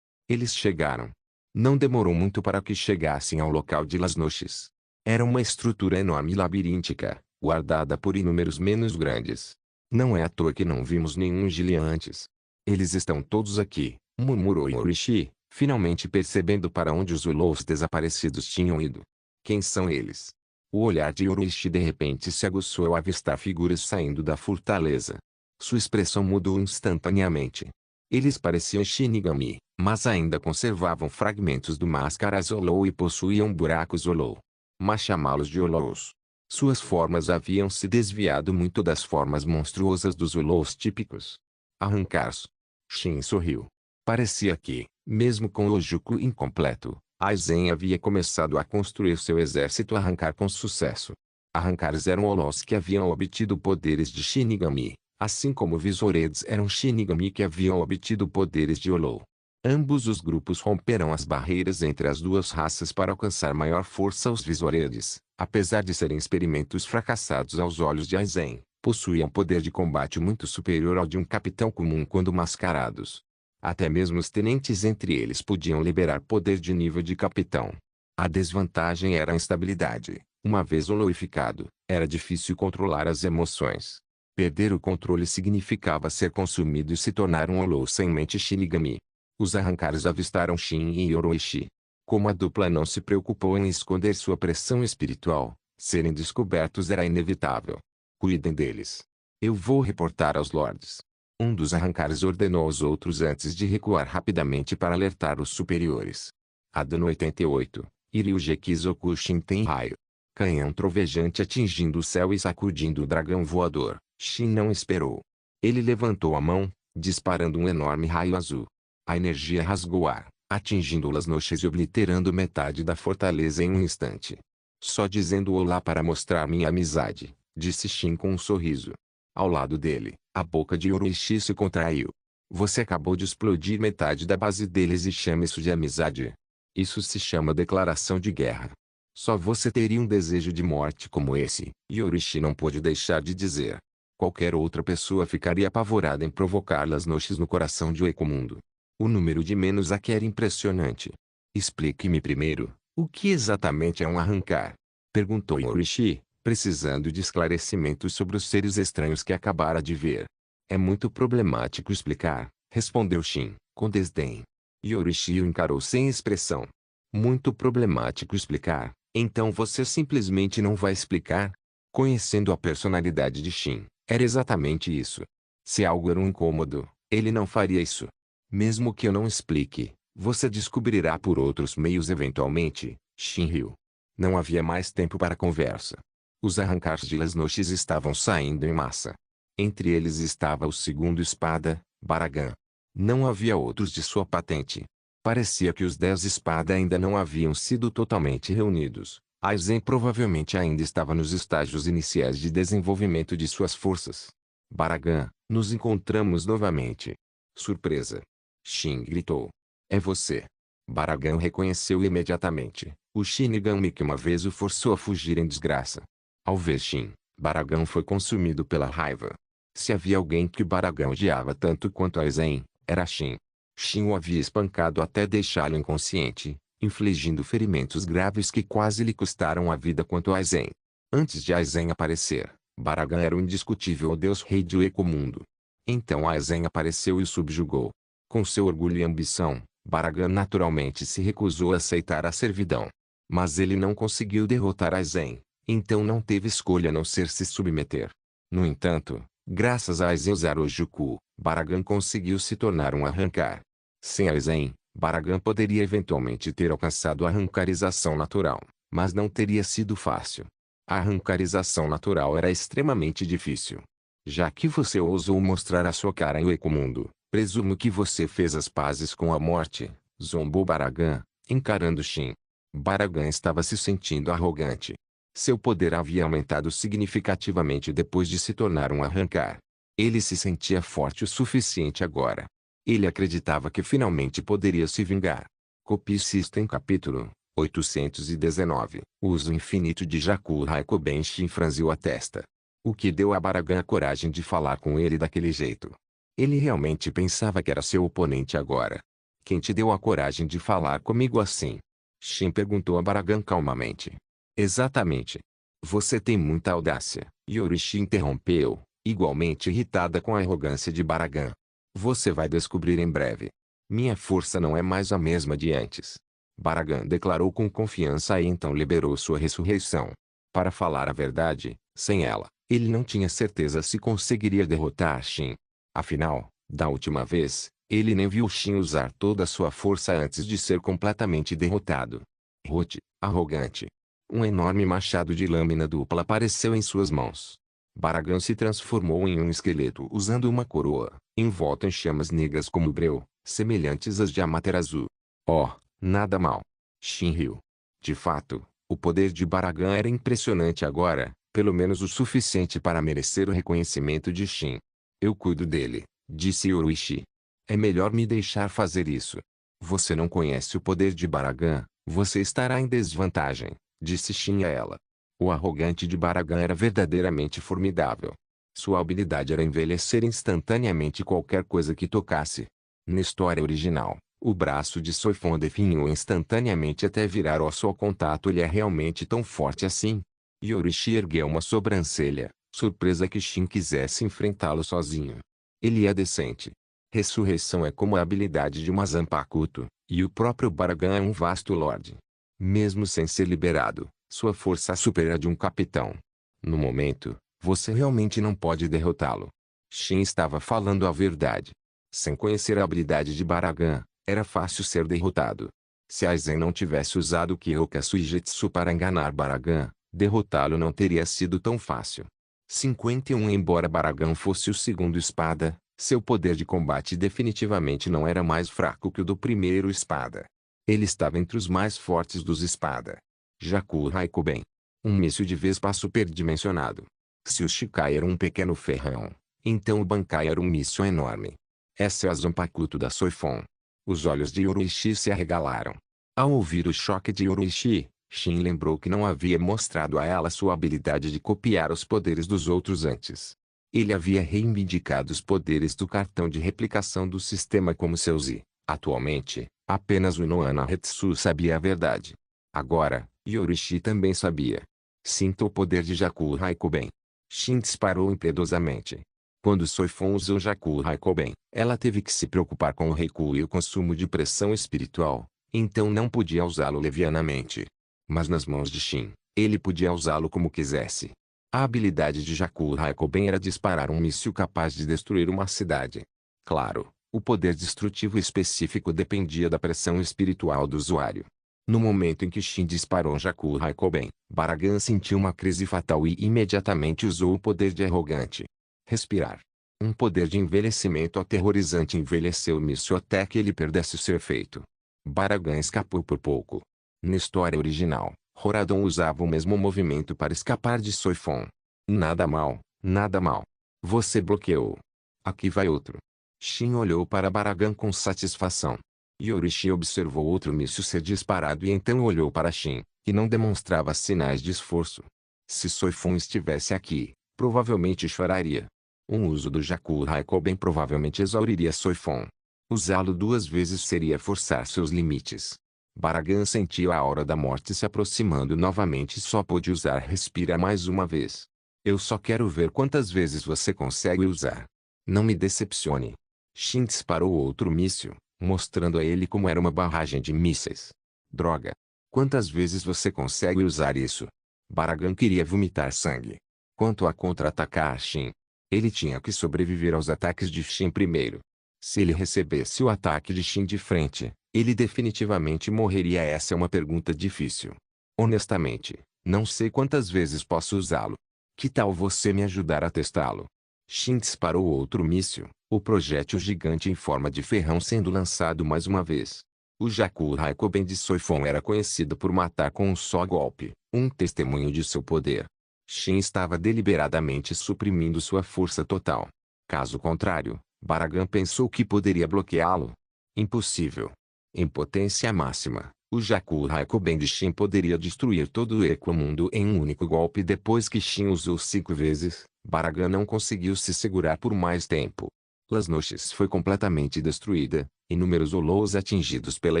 Eles chegaram. Não demorou muito para que chegassem ao local de Las Noches. Era uma estrutura enorme e labiríntica, guardada por inúmeros menos grandes. Não é à toa que não vimos nenhum Gillian antes. Eles estão todos aqui, murmurou Yorishi, finalmente percebendo para onde os Olous desaparecidos tinham ido. Quem são eles? O olhar de Yorishi de repente se aguçou ao avistar figuras saindo da fortaleza. Sua expressão mudou instantaneamente. Eles pareciam Shinigami, mas ainda conservavam fragmentos do máscaras Olou e possuíam buracos Olou. Mas chamá-los de Olous. Suas formas haviam se desviado muito das formas monstruosas dos Olous típicos. Arrancar-se. Shin sorriu. Parecia que, mesmo com o Ojuku incompleto, Aizen havia começado a construir seu exército Arrancar com sucesso. Arrancares eram Holós que haviam obtido poderes de Shinigami, assim como Visoreds eram Shinigami que haviam obtido poderes de Hollow. Ambos os grupos romperam as barreiras entre as duas raças para alcançar maior força. Os Visoreds, apesar de serem experimentos fracassados aos olhos de Aizen, possuíam poder de combate muito superior ao de um capitão comum quando mascarados. Até mesmo os tenentes entre eles podiam liberar poder de nível de capitão. A desvantagem era a instabilidade. Uma vez holoificado, era difícil controlar as emoções. Perder o controle significava ser consumido e se tornar um Hollow sem mente Shinigami. Os Arrancares avistaram Shin e Yoroishi. Como a dupla não se preocupou em esconder sua pressão espiritual, serem descobertos era inevitável. Cuidem deles. Eu vou reportar aos lords. Um dos Arrancares ordenou aos outros antes de recuar rapidamente para alertar os superiores. Adano 88, Ryuji Kizoku Shin tem raio. Canhão trovejante atingindo o céu e sacudindo o dragão voador. Shin não esperou. Ele levantou a mão, disparando um enorme raio azul. A energia rasgou o ar, atingindo Las Noches e obliterando metade da fortaleza em um instante. Só dizendo olá para mostrar minha amizade, disse Shin com um sorriso. Ao lado dele, a boca de Yoroishi se contraiu. Você acabou de explodir metade da base deles e chama isso de amizade? Isso se chama declaração de guerra. Só você teria um desejo de morte como esse, Yoroishi não pôde deixar de dizer. Qualquer outra pessoa ficaria apavorada em provocar Las Noches no coração de Ecomundo. O número de menos aqui era impressionante. Explique-me primeiro, o que exatamente é um arrancar? Perguntou Yoroishi, precisando de esclarecimentos sobre os seres estranhos que acabara de ver. É muito problemático explicar, respondeu Shin, com desdém. Yoroishi o encarou sem expressão. Muito problemático explicar, então você simplesmente não vai explicar? Conhecendo a personalidade de Shin, era exatamente isso. Se algo era um incômodo, ele não faria isso. Mesmo que eu não explique, você descobrirá por outros meios eventualmente, Shin riu. Não havia mais tempo para conversa. Os Arrancares de Las Noches estavam saindo em massa. Entre eles estava o segundo espada, Baragan. Não havia outros de sua patente. Parecia que os 10 espada ainda não haviam sido totalmente reunidos. Aizen provavelmente ainda estava nos estágios iniciais de desenvolvimento de suas forças. Baragan, nos encontramos novamente. Surpresa. Shin gritou. É você. Baragan o reconheceu imediatamente. O Shinigami que uma vez o forçou a fugir em desgraça. Ao ver Shin, Baragan foi consumido pela raiva. Se havia alguém que Baragan odiava tanto quanto Aizen, era Shin. Shin o havia espancado até deixá-lo inconsciente, infligindo ferimentos graves que quase lhe custaram a vida quanto Aizen. Antes de Aizen aparecer, Baragan era o indiscutível deus rei de Ecomundo. Então Aizen apareceu e o subjugou. Com seu orgulho e ambição, Baragan naturalmente se recusou a aceitar a servidão. Mas ele não conseguiu derrotar Aizen, então não teve escolha a não ser se submeter. No entanto, graças a Aizen usar o Juku, Baragan conseguiu se tornar um arrancar. Sem Aizen, Baragan poderia eventualmente ter alcançado a arrancarização natural, mas não teria sido fácil. A arrancarização natural era extremamente difícil. Já que você ousou mostrar a sua cara em Ecomundo, presumo que você fez as pazes com a morte, zombou Baragan, encarando Shin. Baragan estava se sentindo arrogante. Seu poder havia aumentado significativamente depois de se tornar um arrancar. Ele se sentia forte o suficiente agora. Ele acreditava que finalmente poderia se vingar. Copy System capítulo 819. O uso infinito de Jaku Raiko Benshin franziu a testa. O que deu a Baragan a coragem de falar com ele daquele jeito? Ele realmente pensava que era seu oponente agora. Quem te deu a coragem de falar comigo assim? Shin perguntou a Baragan calmamente. Exatamente. Você tem muita audácia, Yoroishi interrompeu, igualmente irritada com a arrogância de Baragan. Você vai descobrir em breve. Minha força não é mais a mesma de antes. Baragan declarou com confiança e então liberou sua ressurreição. Para falar a verdade, sem ela, ele não tinha certeza se conseguiria derrotar Shin. Afinal, da última vez, ele nem viu Shin usar toda a sua força antes de ser completamente derrotado. Rote, arrogante. Um enorme machado de lâmina dupla apareceu em suas mãos. Baragan se transformou em um esqueleto usando uma coroa, envolta em chamas negras como breu, semelhantes às de Amaterasu. Oh, nada mal. Shin riu. De fato, o poder de Baragan era impressionante agora, pelo menos o suficiente para merecer o reconhecimento de Shin. Eu cuido dele, disse Yoruichi. É melhor me deixar fazer isso. Você não conhece o poder de Baragan, você estará em desvantagem, disse Shin a ela. O arrogante de Baragan era verdadeiramente formidável. Sua habilidade era envelhecer instantaneamente qualquer coisa que tocasse. Na história original, o braço de Soifon definhou instantaneamente até virar osso ao contato. Ele é realmente tão forte assim? Yoruichi ergueu uma sobrancelha, surpresa que Shin quisesse enfrentá-lo sozinho. Ele é decente. Ressurreição é como a habilidade de uma Zanpakuto, e o próprio Baragan é um vasto lorde. Mesmo sem ser liberado, sua força supera a de um capitão. No momento, você realmente não pode derrotá-lo. Shin estava falando a verdade. Sem conhecer a habilidade de Baragan, era fácil ser derrotado. Se Aizen não tivesse usado o Kyoka Suigetsu para enganar Baragan, derrotá-lo não teria sido tão fácil. 51 Embora Baragan fosse o segundo espada, seu poder de combate definitivamente não era mais fraco que o do primeiro espada. Ele estava entre os mais fortes dos espada. Jaku Raikuben. Um míssil de Vespa superdimensionado. Se o Shikai era um pequeno ferrão, então o Bankai era um míssil enorme. Essa é a Zanpakuto da Soifon. Os olhos de Yoruichi se arregalaram. Ao ouvir o choque de Yoruichi, Shin lembrou que não havia mostrado a ela sua habilidade de copiar os poderes dos outros antes. Ele havia reivindicado os poderes do cartão de replicação do sistema como seus e, atualmente, apenas o Inohana Hetsu sabia a verdade. Agora, Yoruichi também sabia. Sinta o poder de Jaku Raikuben. Shin disparou impiedosamente. Quando Soifon usou Jaku Raikuben, ela teve que se preocupar com o recuo e o consumo de pressão espiritual, então não podia usá-lo levianamente. Mas nas mãos de Shin, ele podia usá-lo como quisesse. A habilidade de Jaku Raikuben era disparar um míssil capaz de destruir uma cidade. Claro, o poder destrutivo específico dependia da pressão espiritual do usuário. No momento em que Shin disparou Jaku Raikuben, Baragan sentiu uma crise fatal e imediatamente usou o poder de arrogante. Respirar. Um poder de envelhecimento aterrorizante envelheceu o míssil até que ele perdesse seu efeito. Baragan escapou por pouco. Na história original, Horadon usava o mesmo movimento para escapar de Soifon. Nada mal, nada mal. Você bloqueou. Aqui vai outro. Shin olhou para Baragan com satisfação. Yoruichi observou outro míssil ser disparado e então olhou para Shin, que não demonstrava sinais de esforço. Se Soifon estivesse aqui, provavelmente choraria. Um uso do Jaku Raikuben provavelmente exauriria Soifon. Usá-lo duas vezes seria forçar seus limites. Baragan sentiu a aura da morte se aproximando novamente e só pôde usar Respira mais uma vez. Eu só quero ver quantas vezes você consegue usar. Não me decepcione. Shin disparou outro míssil, mostrando a ele como era uma barragem de mísseis. Droga! Quantas vezes você consegue usar isso? Baragan queria vomitar sangue. Quanto a contra-atacar Shin, ele tinha que sobreviver aos ataques de Shin primeiro. Se ele recebesse o ataque de Shin de frente, ele definitivamente morreria. Essa é uma pergunta difícil. Honestamente, não sei quantas vezes posso usá-lo. Que tal você me ajudar a testá-lo? Shin disparou outro míssil, o projétil gigante em forma de ferrão sendo lançado mais uma vez. O Jaku Raikuben de Soifon era conhecido por matar com um só golpe, um testemunho de seu poder. Shin estava deliberadamente suprimindo sua força total. Caso contrário, Baragan pensou que poderia bloqueá-lo. Impossível. Em potência máxima, o Jaku Raikuben de Shin poderia destruir todo o Ecomundo em um único golpe. Depois que Shin usou 5 vezes, Baragan não conseguiu se segurar por mais tempo. Las Noches foi completamente destruída, inúmeros Olous atingidos pela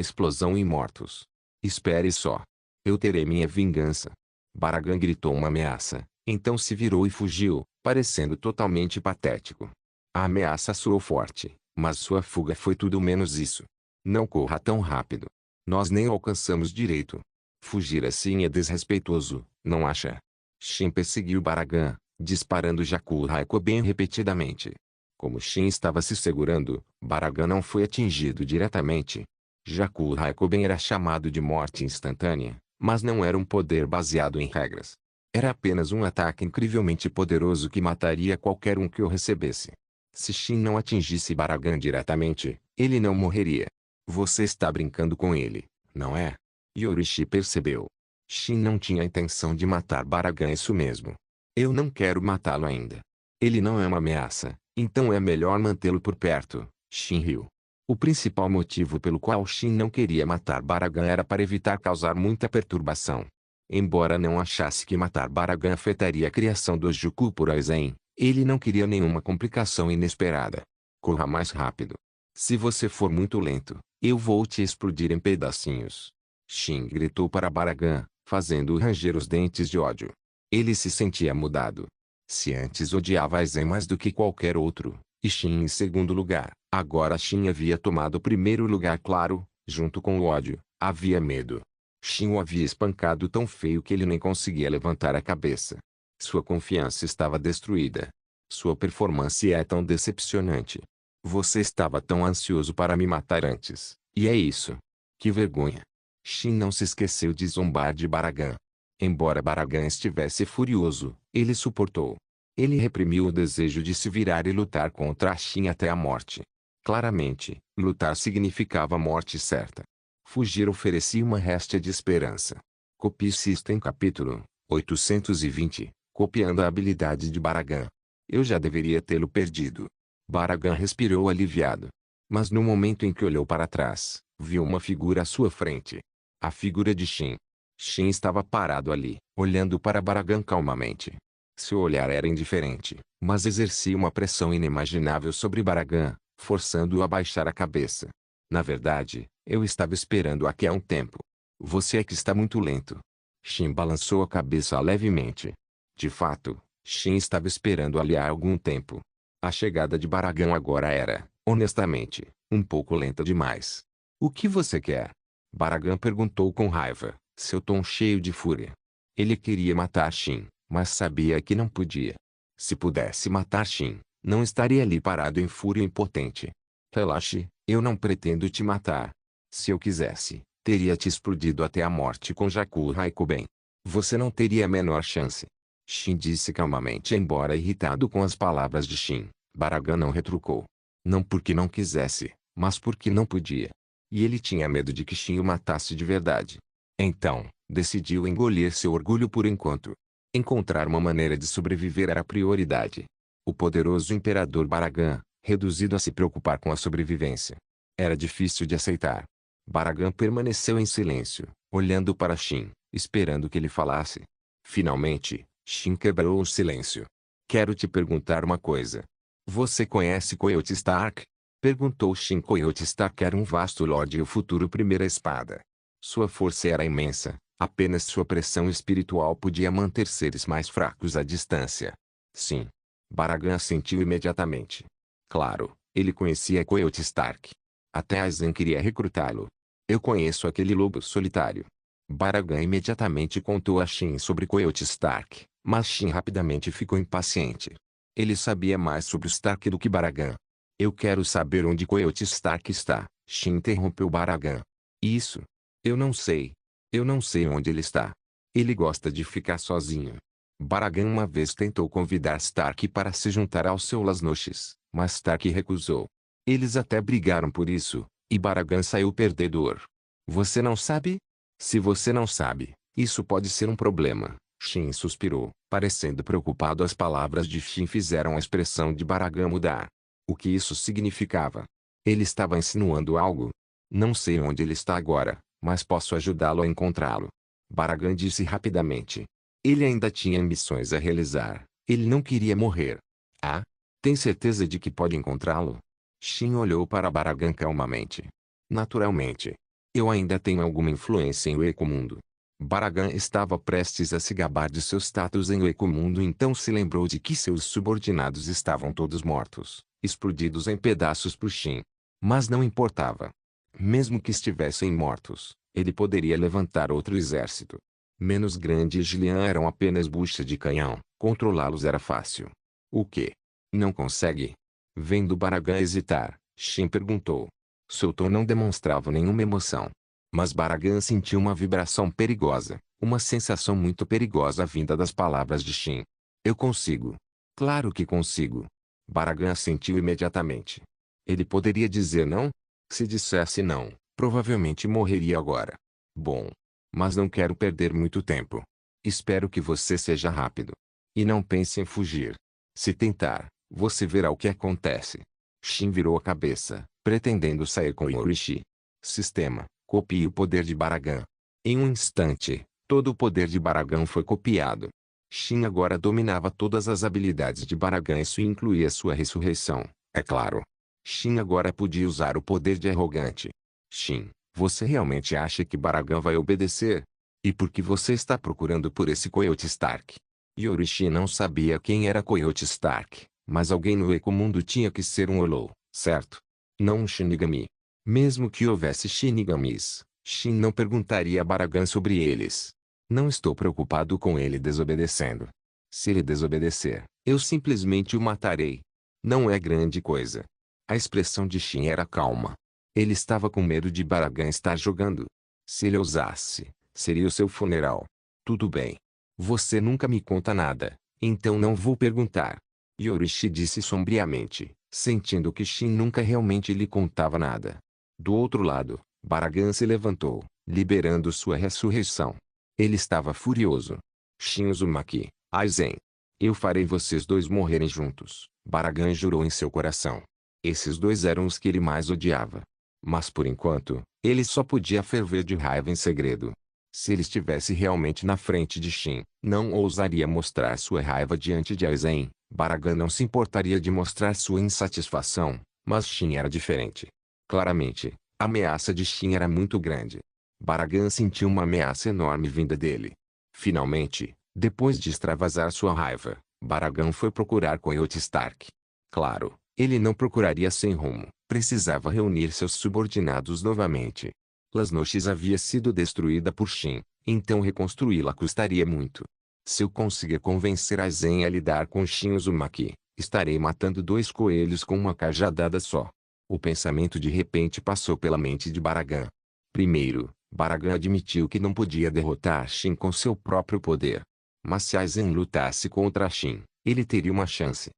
explosão e mortos. Espere só. Eu terei minha vingança. Baragan gritou uma ameaça, então se virou e fugiu, parecendo totalmente patético. A ameaça soou forte, mas sua fuga foi tudo menos isso. Não corra tão rápido. Nós nem alcançamos direito. Fugir assim é desrespeitoso, não acha? Shin perseguiu Baragan, disparando Jaku Raikuben repetidamente. Como Shin estava se segurando, Baragan não foi atingido diretamente. Jaku Raikuben era chamado de morte instantânea, mas não era um poder baseado em regras. Era apenas um ataque incrivelmente poderoso que mataria qualquer um que o recebesse. Se Shin não atingisse Baragan diretamente, ele não morreria. Você está brincando com ele, não é? Yorishi percebeu. Shin não tinha intenção de matar Baragan, isso mesmo. Eu não quero matá-lo ainda. Ele não é uma ameaça, então é melhor mantê-lo por perto, Shin riu. O principal motivo pelo qual Shin não queria matar Baragan era para evitar causar muita perturbação. Embora não achasse que matar Baragan afetaria a criação dos Juku por Aizen, ele não queria nenhuma complicação inesperada. Corra mais rápido. Se você for muito lento, eu vou te explodir em pedacinhos. Shin gritou para Baragan, fazendo-o ranger os dentes de ódio. Ele se sentia mudado. Se antes odiava Aizen mais do que qualquer outro, e Shin em segundo lugar, agora Shin havia tomado o primeiro lugar, claro, junto com o ódio, havia medo. Shin o havia espancado tão feio que ele nem conseguia levantar a cabeça. Sua confiança estava destruída. Sua performance é tão decepcionante. Você estava tão ansioso para me matar antes, e é isso. Que vergonha. Shin não se esqueceu de zombar de Baragan. Embora Baragan estivesse furioso, ele suportou. Ele reprimiu o desejo de se virar e lutar contra Shin até a morte. Claramente, lutar significava a morte certa. Fugir oferecia uma réstia de esperança. Copie System capítulo 820, copiando a habilidade de Baragan. Eu já deveria tê-lo perdido. Baragan respirou aliviado. Mas no momento em que olhou para trás, viu uma figura à sua frente. A figura de Shin. Shin estava parado ali, olhando para Baragan calmamente. Seu olhar era indiferente, mas exercia uma pressão inimaginável sobre Baragan, forçando-o a baixar a cabeça. Na verdade, eu estava esperando aqui há um tempo. Você é que está muito lento. Shin balançou a cabeça levemente. De fato, Shin estava esperando ali há algum tempo. A chegada de Baragan agora era, honestamente, um pouco lenta demais. O que você quer? Baragan perguntou com raiva, seu tom cheio de fúria. Ele queria matar Shin, mas sabia que não podia. Se pudesse matar Shin, não estaria ali parado em fúria impotente. Relaxe, eu não pretendo te matar. Se eu quisesse, teria te explodido até a morte com Jaku Raikuben. Você não teria a menor chance. Shin disse calmamente, embora irritado com as palavras de Shin. Baragan não retrucou. Não porque não quisesse, mas porque não podia. E ele tinha medo de que Shin o matasse de verdade. Então, decidiu engolir seu orgulho por enquanto. Encontrar uma maneira de sobreviver era a prioridade. O poderoso imperador Baragan, reduzido a se preocupar com a sobrevivência. Era difícil de aceitar. Baragan permaneceu em silêncio, olhando para Shin, esperando que ele falasse. Finalmente, Shin quebrou o silêncio. Quero te perguntar uma coisa. Você conhece Coyote Stark? Perguntou Shin. Coyote Stark era um vasto lorde e o futuro primeira espada. Sua força era imensa, apenas sua pressão espiritual podia manter seres mais fracos à distância. Sim. Baragan assentiu imediatamente. Claro, ele conhecia Coyote Stark. Até Aizen queria recrutá-lo. Eu conheço aquele lobo solitário. Baragan imediatamente contou a Shin sobre Coyote Stark, mas Shin rapidamente ficou impaciente. Ele sabia mais sobre o Stark do que Baragan. Eu quero saber onde Coyote Stark está, Shin interrompeu Baragan. Isso. Eu não sei. Eu não sei onde ele está. Ele gosta de ficar sozinho. Baragan uma vez tentou convidar Stark para se juntar aos seus Lasnoches, mas Stark recusou. Eles até brigaram por isso, e Baragan saiu perdedor. Você não sabe? Se você não sabe, isso pode ser um problema. Shin suspirou, parecendo preocupado. As palavras de Shin fizeram a expressão de Baragan mudar. O que isso significava? Ele estava insinuando algo? Não sei onde ele está agora, mas posso ajudá-lo a encontrá-lo. Baragan disse rapidamente. Ele ainda tinha missões a realizar. Ele não queria morrer. Ah? Tem certeza de que pode encontrá-lo? Shin olhou para Baragan calmamente. Naturalmente. Eu ainda tenho alguma influência em o Ecomundo. Baragan estava prestes a se gabar de seu status em o Ecomundo, então se lembrou de que seus subordinados estavam todos mortos, explodidos em pedaços por Shin. Mas não importava. Mesmo que estivessem mortos, ele poderia levantar outro exército. Menos Grande e Gillian eram apenas bucha de canhão, controlá-los era fácil. O quê? Não consegue? Vendo Baragan hesitar, Shin perguntou. Seu tom não demonstrava nenhuma emoção. Mas Baragan sentiu uma vibração perigosa, uma sensação muito perigosa vinda das palavras de Shin. Eu consigo. Claro que consigo. Baragan assentiu imediatamente. Ele poderia dizer não? Se dissesse não, provavelmente morreria agora. Bom. Mas não quero perder muito tempo. Espero que você seja rápido. E não pense em fugir. Se tentar, você verá o que acontece. Shin virou a cabeça, pretendendo sair com Yorishi. Sistema: copie o poder de Baragan. Em um instante, todo o poder de Baragan foi copiado. Shin agora dominava todas as habilidades de Baragan, isso incluía sua ressurreição, é claro. Shin agora podia usar o poder de arrogante. Shin, você realmente acha que Baragan vai obedecer? E por que você está procurando por esse Coyote Stark? Yorishi não sabia quem era Coyote Stark, mas alguém no Ecomundo tinha que ser um Hollow, certo? Não um Shinigami. Mesmo que houvesse Shinigamis, Shin não perguntaria a Baragan sobre eles. Não estou preocupado com ele desobedecendo. Se ele desobedecer, eu simplesmente o matarei. Não é grande coisa. A expressão de Shin era calma. Ele estava com medo de Baragan estar jogando. Se ele ousasse, seria o seu funeral. Tudo bem. Você nunca me conta nada, então não vou perguntar. Yorishi disse sombriamente, sentindo que Shin nunca realmente lhe contava nada. Do outro lado, Baragan se levantou, liberando sua ressurreição. Ele estava furioso. Shin Uzumaki, Aizen. Eu farei vocês dois morrerem juntos, Baragan jurou em seu coração. Esses dois eram os que ele mais odiava. Mas por enquanto, ele só podia ferver de raiva em segredo. Se ele estivesse realmente na frente de Shin, não ousaria mostrar sua raiva diante de Aizen. Baragan não se importaria de mostrar sua insatisfação, mas Shin era diferente. Claramente, a ameaça de Shin era muito grande. Baragan sentiu uma ameaça enorme vinda dele. Finalmente, depois de extravasar sua raiva, Baragan foi procurar Coyote Stark. Claro, ele não procuraria sem rumo, precisava reunir seus subordinados novamente. Las Noches havia sido destruída por Shin, então reconstruí-la custaria muito. Se eu conseguir convencer Aizen a lidar com Shin Uzumaki, estarei matando dois coelhos com uma cajadada só. O pensamento de repente passou pela mente de Baragan. Primeiro, Baragan admitiu que não podia derrotar Shin com seu próprio poder. Mas se Aizen lutasse contra Shin, ele teria uma chance.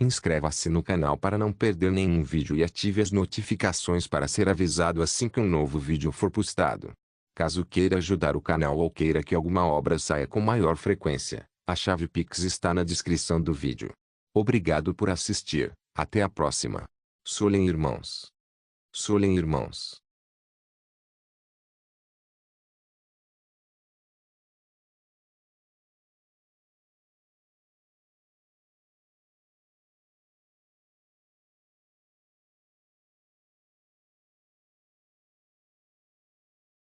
Inscreva-se no canal para não perder nenhum vídeo e ative as notificações para ser avisado assim que um novo vídeo for postado. Caso queira ajudar o canal ou queira que alguma obra saia com maior frequência, a chave Pix está na descrição do vídeo. Obrigado por assistir, até a próxima. Solen irmãos. Solen irmãos.